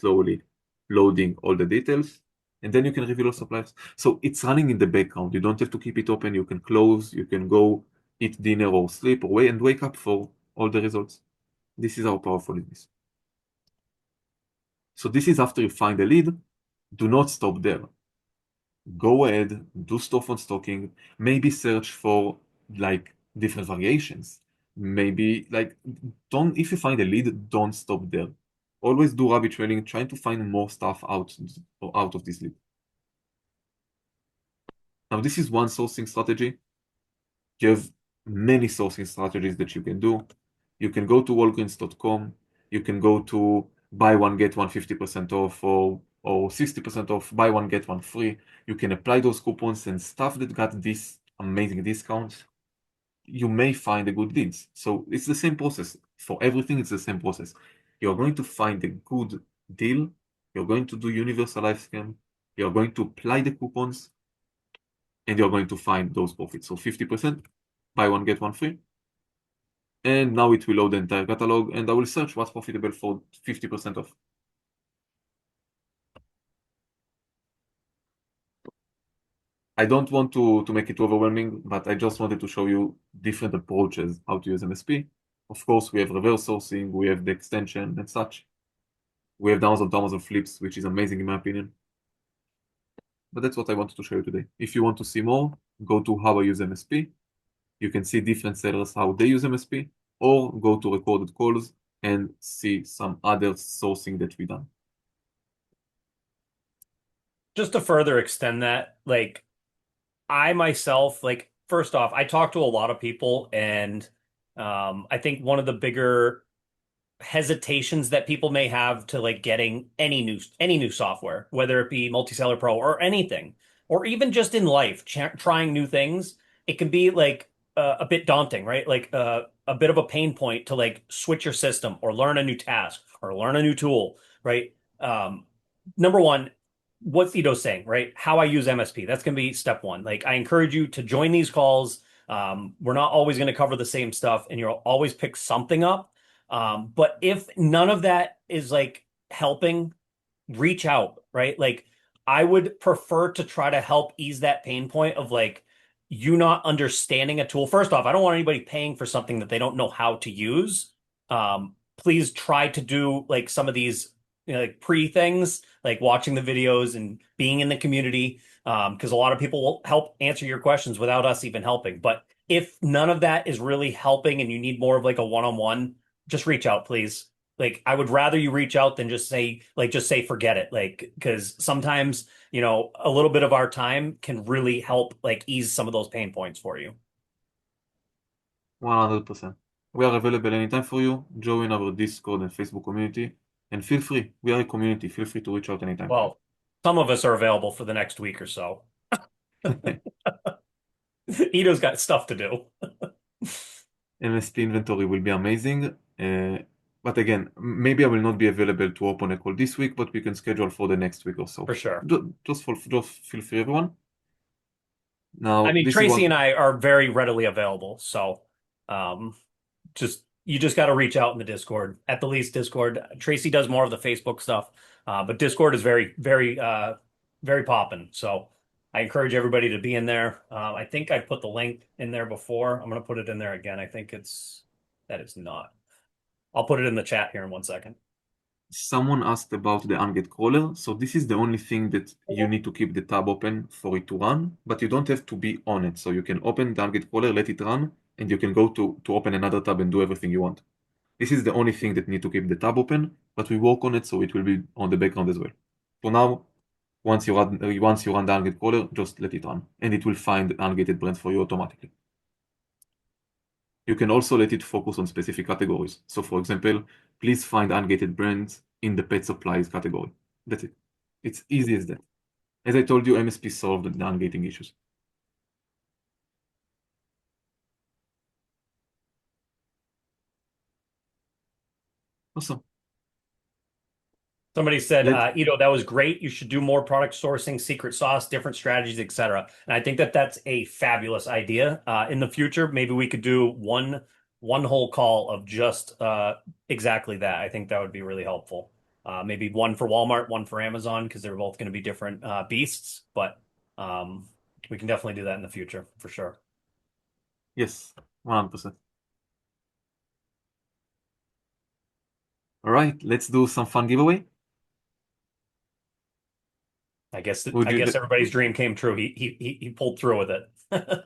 loading all the details. And then you can reveal all suppliers. So it's running in the background. You don't have to keep it open. You can close, you can go eat dinner or sleep or wake up for all the results. This is how powerful it is. So this is after you find a lead. Do not stop there. Go ahead, do storefront stocking, maybe search for like different variations. Maybe like if you find a lead, don't stop there. Always do rabbit trailing, trying to find more stuff out of this lead. Now, this is one sourcing strategy. You have many sourcing strategies that you can do. You can go to walgreens.com. You can go to buy one, get one 50% off or 60% off, buy one, get one free. You can apply those coupons and stuff that got this amazing discounts. You may find a good deals. So it's the same process. For everything, it's the same process. You're going to find a good deal. You're going to do universal live scan. You're going to apply the coupons and you're going to find those profits. So 50%, buy one, get one free. And now it will load the entire catalog and I will search what's profitable for 50% off. I don't want to make it overwhelming, but I just wanted to show you different approaches how to use MSP. Of course, we have reverse sourcing, we have the extension and such. We have the Amazon flips, which is amazing in my opinion. But that's what I wanted to show you today. If you want to see more, go to how I use MSP. You can see different sellers, how they use MSP, or go to recorded calls and see some other sourcing that we done. Just to further extend that, like I myself, like first off, I talk to a lot of people, and I think one of the bigger hesitations that people may have to like getting any new software, whether it be Multiseller Pro or anything, or even just in life, trying new things, it can be like a bit daunting, right? Like a bit of a pain point to like switch your system or learn a new task or learn a new tool, right? Number one, what Ito's saying, right? How I use MSP. That's going to be step one. Like I encourage you to join these calls. We're not always going to cover the same stuff, and you'll always pick something up. But if none of that is like helping, reach out, right? Like I would prefer to try to help ease that pain point of like you not understanding a tool. First off, I don't want anybody paying for something that they don't know how to use. Please try to do like some of these like pre things, like watching the videos and being in the community, because a lot of people will help answer your questions without us even helping. But if none of that is really helping and you need more of like a one-on-one, just reach out, please. Like I would rather you reach out than just say forget it. Like because sometimes, a little bit of our time can really help like ease some of those pain points for you. 100%. We are available anytime for you. Join our Discord and Facebook community. And feel free. We are a community. Feel free to reach out anytime. Well, some of us are available for the next week or so. Ito's got stuff to do. MSP inventory will be amazing. But again, maybe I will not be available to open a call this week, but we can schedule for the next week or so. For sure. Just feel free, everyone. Now, I mean, this Tracy and I are very readily available, so you just got to reach out in the Discord. At the least, Discord. Tracy does more of the Facebook stuff, but Discord is very, very, very poppin'. So I encourage everybody to be in there. I think I put the link in there before. I'm going to put it in there again. I think that is not. I'll put it in the chat here in 1 second. Someone asked about the Unget crawler. So this is the only thing that you need to keep the tab open for it to run, but you don't have to be on it. So you can open the Unget crawler, let it run, and you can go to open another tab and do everything you want. This is the only thing that need to keep the tab open, but we work on it so it will be on the background as well. For now, once you run the Unget crawler, just let it run, and it will find ungated brands for you automatically. You can also let it focus on specific categories. So for example, please find ungated brands in the pet supplies category. That's it. It's easy as that. As I told you, MSP solved the ungating issues. Awesome. Somebody said, Ito, that was great. You should do more product sourcing, secret sauce, different strategies, etc. And I think that that's a fabulous idea. In the future, maybe we could do one whole call of just exactly that. I think that would be really helpful. Maybe one for Walmart, one for Amazon, because they're both going to be different beasts. But we can definitely do that in the future for sure. Yes, 100%. All right, let's do some fun giveaway. I guess everybody's dream came true. He pulled through with it.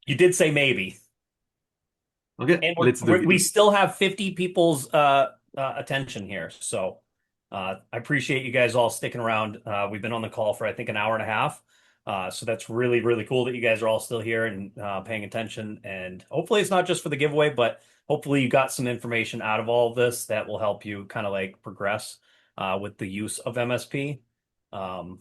You did say maybe. Okay, And let's do we video. still have 50 people's attention here. So I appreciate you guys all sticking around. We've been on the call for I think an hour and a half. So that's really, really cool that you guys are all still here and paying attention. And hopefully it's not just for the giveaway, but hopefully you got some information out of all of this that will help you kind of like progress with the use of MSP. Um,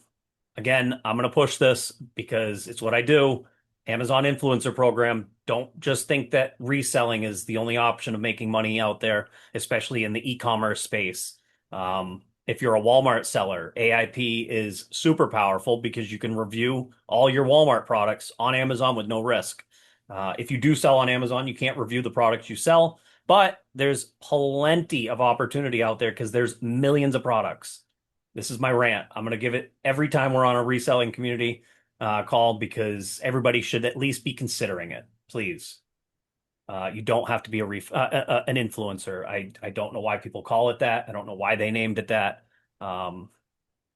Again, I'm going to push this because it's what I do. Amazon influencer program. Don't just think that reselling is the only option of making money out there, especially in the e-commerce space. If you're a Walmart seller, AIP is super powerful because you can review all your Walmart products on Amazon with no risk. If you do sell on Amazon, you can't review the products you sell, but there's plenty of opportunity out there because there's millions of products. This is my rant. I'm going to give it every time we're on a reselling community call because everybody should at least be considering it. Please. You don't have to be an influencer. I don't know why people call it that. I don't know why they named it that. Um,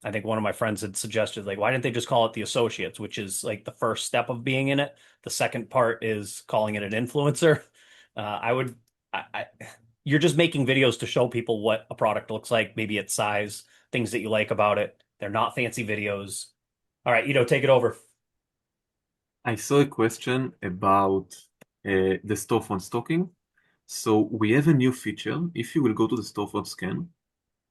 I think one of my friends had suggested, like, why didn't they just call it the associates, which is like the first step of being in it. The second part is calling it an influencer. I would, I, you're just making videos to show people what a product looks like, maybe its size, things that you like about it. They're not fancy videos. All right, take it over. I saw a question about the storefront stocking. So we have a new feature. If you will go to the storefront scan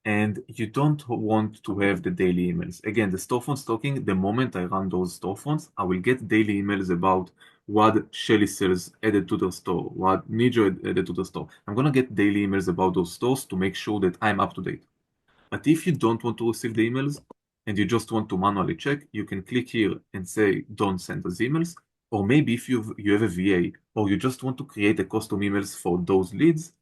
and you don't want to have the daily emails. Again, the storefront stocking, the moment I run those storefronts, I will get daily emails about what Shelly sells added to the store, what Nijo added to the store. I'm gonna get daily emails about those stores to make sure that I'm up to date. But if you don't want to receive the emails and you just want to manually check, you can click here and say, don't send us emails. Or maybe if you have a VA or you just want to create a custom emails for those leads,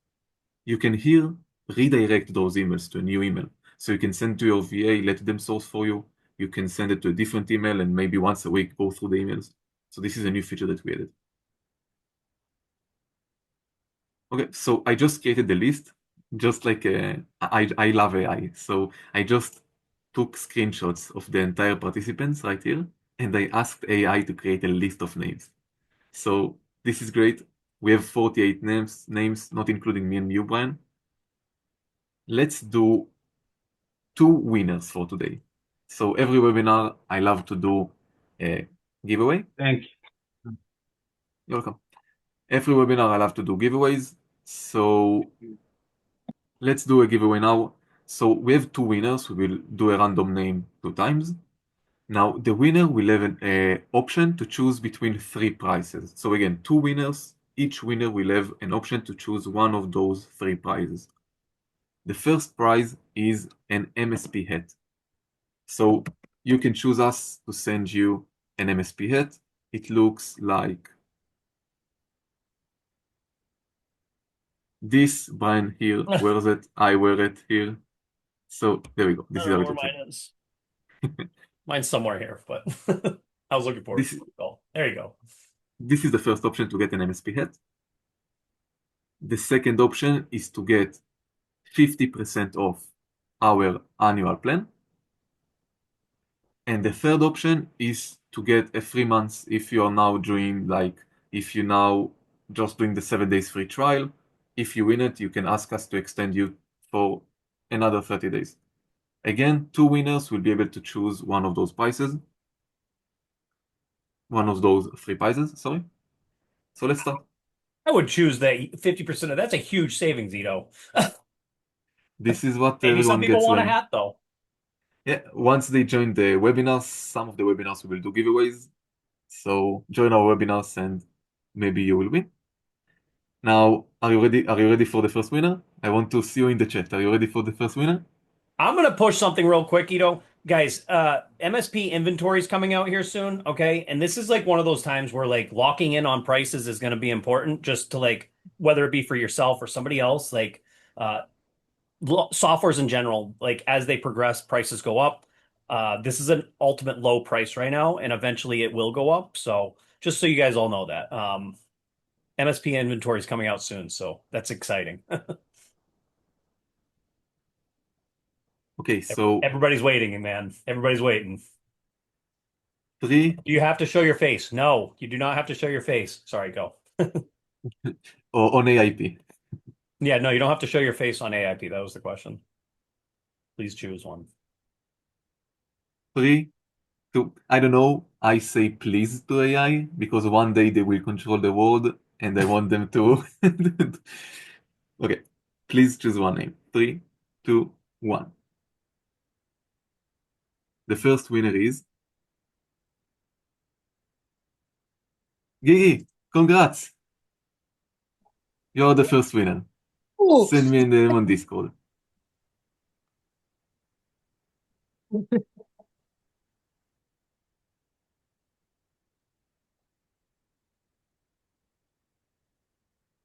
you can here redirect those emails to a new email. So you can send to your VA, let them source for you. You can send it to a different email and maybe once a week go through the emails. So this is a new feature that we added. Okay, so I just created the list, just like I love AI. So I just took screenshots of the entire participants right here, and I asked AI to create a list of names. So this is great. We have 48 names, not including me and you, Brian. Let's do two winners for today. So every webinar, I love to do a giveaway. Thank you. You're welcome. Every webinar, I love to do giveaways. So let's do a giveaway now. So we have two winners. We will do a random name 2 times. Now the winner will have an option to choose between 3 prices. So again, two winners. Each winner will have an option to choose one of those 3 prizes. The first prize is an MSP hat. So you can choose us to send you an MSP hat. It looks like this. Brian here wears it. I wear it here. So there we go. This I is don't how know it where looks like. mine is. Mine's somewhere here, but I was looking for it. This, Oh, there you go. this is the first option to get an MSP hat. The second option is to get 50% off our annual plan. And the third option is to get a 3 months if you are now doing if you now just doing the 7 days free trial. If you win it, you can ask us to extend you for another 30 days. Again, two winners will be able to choose one of those prices. One of those 3 prices, sorry. So let's start. I would choose that 50% of that's a huge savings, Ito. This is what Maybe some everyone people gets want a when, hat though. yeah, once they join the webinars, some of the webinars we will do giveaways. So join our webinars and maybe you will win. Now, are you ready? Are you ready for the first winner? I want to see you in the chat. Are you ready for the first winner? I'm gonna push something real quick, Guys, MSP inventory is coming out here soon, okay? And this is like one of those times where like locking in on prices is gonna be important just to like whether it be for yourself or somebody else, like uh softwares in general, like as they progress, prices go up. This is an ultimate low price right now, and eventually it will go up. So just so you guys all know that. MSP inventory is coming out soon, so that's exciting. Okay, so Everybody's waiting, man. Everybody's waiting. 3, You have to show your face. No, you do not have to show your face. Sorry, go. or on AIP. Yeah, no, you don't have to show your face on AIP. That was the question. Please choose one. 3, 2. I don't know. I say please to AI because one day they will control the world and I want them to. Okay, please choose one name. 3, 2, 1. The first winner is Gigi. Congrats! You're the first winner. Oh, Send me a name on Discord.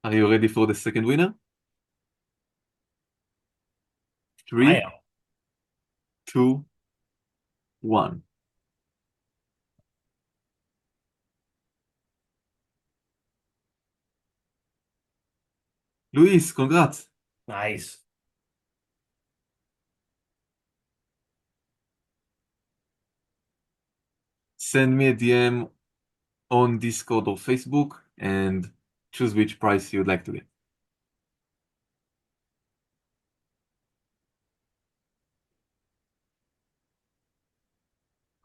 Are you ready for the second winner? I 3, am. 2, 1. Luis, congrats! Nice. Send me a DM on Discord or Facebook and choose which price you'd like to get.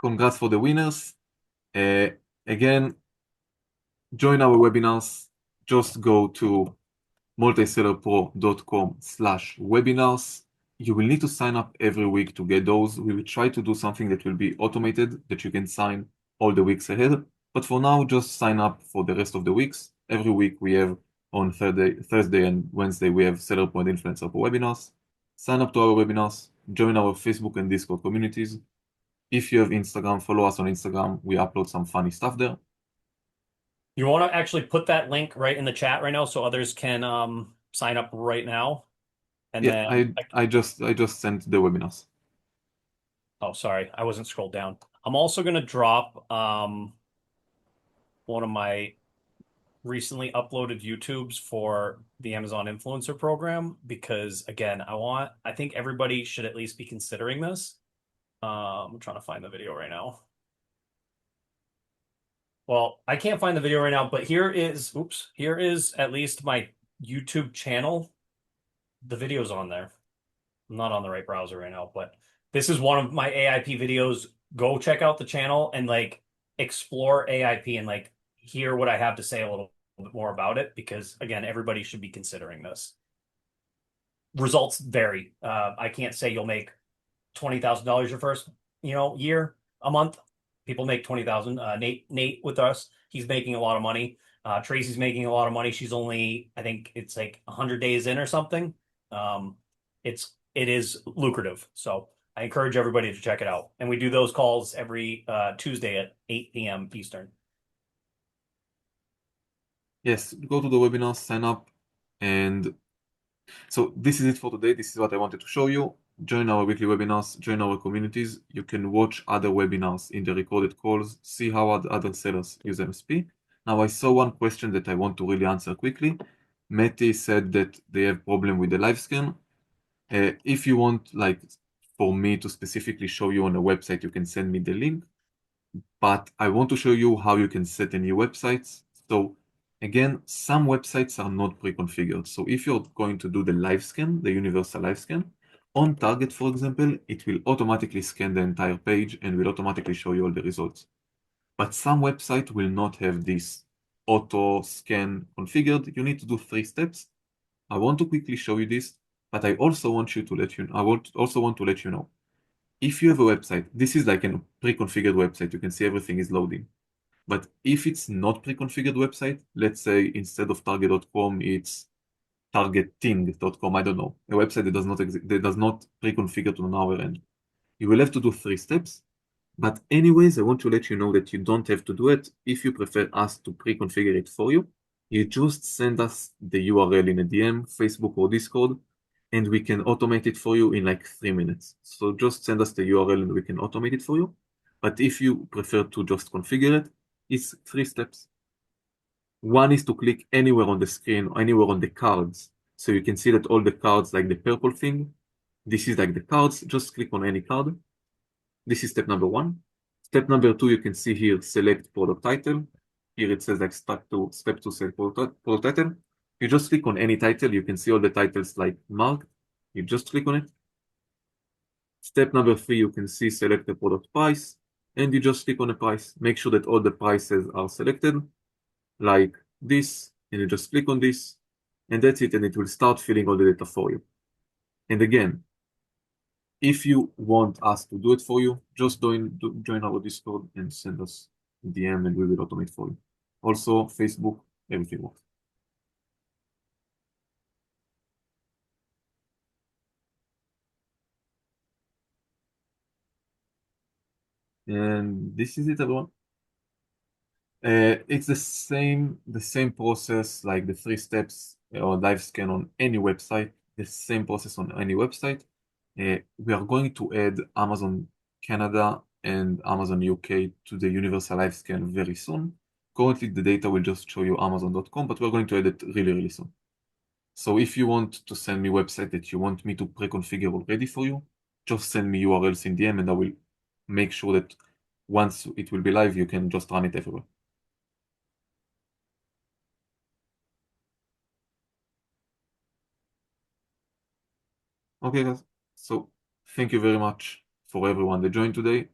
Congrats for the winners. Again, join our webinars. Just go to multisellerpro.com/webinars. You will need to sign up every week to get those. We will try to do something that will be automated, that you can sign all the weeks ahead. But for now, just sign up for the rest of the weeks. Every week we have on Thursday and Wednesday, we have Seller Point Influencer Pro webinars. Sign up to our webinars, join our Facebook and Discord communities. If you have Instagram, follow us on Instagram. We upload some funny stuff there. You want to actually put that link right in the chat right now so others can sign up right now? And Yeah, then I just sent the webinars. oh, sorry, I wasn't scrolled down. I'm also gonna drop one of my recently uploaded YouTubes for the Amazon Influencer Program because again, I think everybody should at least be considering this. I'm trying to find the video right now. Well, I can't find the video right now, but here is at least my YouTube channel. The video's on there. I'm not on the right browser right now, but this is one of my AIP videos. Go check out the channel and like explore AIP and like hear what I have to say a little bit more about it because again, everybody should be considering this. Results vary. I can't say you'll make $20,000 your first, year, a month. People make 20,000. Nate with us, he's making a lot of money. Tracy's making a lot of money. She's only, I think it's like 100 days in or something. It is lucrative. So I encourage everybody to check it out. And we do those calls every Tuesday at 8 p.m. Eastern. Yes, go to the webinar, sign up, and so this is it for today. This is what I wanted to show you. Join our weekly webinars, join our communities. You can watch other webinars in the recorded calls, see how other sellers use MSP. Now, I saw one question that I want to really answer quickly. Matty said that they have problem with the live scan. If you want, like, for me to specifically show you on a website, you can send me the link. But I want to show you how you can set a new website. So again, some websites are not pre-configured. So if you're going to do the live scan, the universal live scan, on Target, for example, it will automatically scan the entire page and will automatically show you all the results. But some website will not have this auto scan configured. You need to do 3 steps. I want to quickly show you this, but I also want to let you know, if you have a website, this is like a pre-configured website, you can see everything is loading. But if it's not pre-configured website, let's say instead of target.com, it's targeting.com, I don't know, a website that does not pre-configure on our end. You will have to do 3 steps. But anyways, I want to let you know that you don't have to do it. If you prefer us to pre-configure it for you, you just send us the URL in a DM, Facebook or Discord, and we can automate it for you in like 3 minutes. So just send us the URL and we can automate it for you. But if you prefer to just configure it, it's 3 steps. One is to click anywhere on the screen, anywhere on the cards. So you can see that all the cards, like the purple thing, this is like the cards, just click on any card. This is step number 1. Step number 2, you can see here, select product title. Here it says like step 2, select product title. You just click on any title. You can see all the titles like marked. You just click on it. Step number 3, you can see select the product price, and you just click on the price. Make sure that all the prices are selected like this, and you just click on this, and that's it, and it will start filling all the data for you. And again, if you want us to do it for you, just join our Discord and send us a DM and we will automate for you. Also, Facebook, everything works. And this is it, everyone. It's the same process, like the 3 steps or live scan on any website, the same process on any website. We are going to add Amazon Canada and Amazon UK to the Universal Live Scan very soon. Currently, the data will just show you Amazon.com, but we're going to add it really, really soon. So if you want to send me a website that you want me to pre-configure already for you, just send me URLs in DM and I will make sure that once it will be live, you can just run it everywhere. Okay, guys. So thank you very much for everyone that joined today.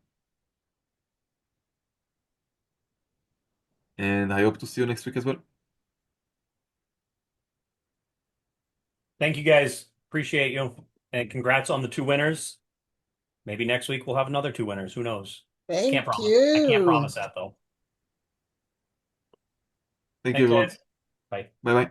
And I hope to see you next week as well. Thank you guys. Appreciate you. And congrats on the 2 winners. Maybe next week we'll have another 2 winners. Who knows? Thank Can't promise. you. I can't promise that though. Thank you, Thanks, everyone. guys. Bye. Bye-bye.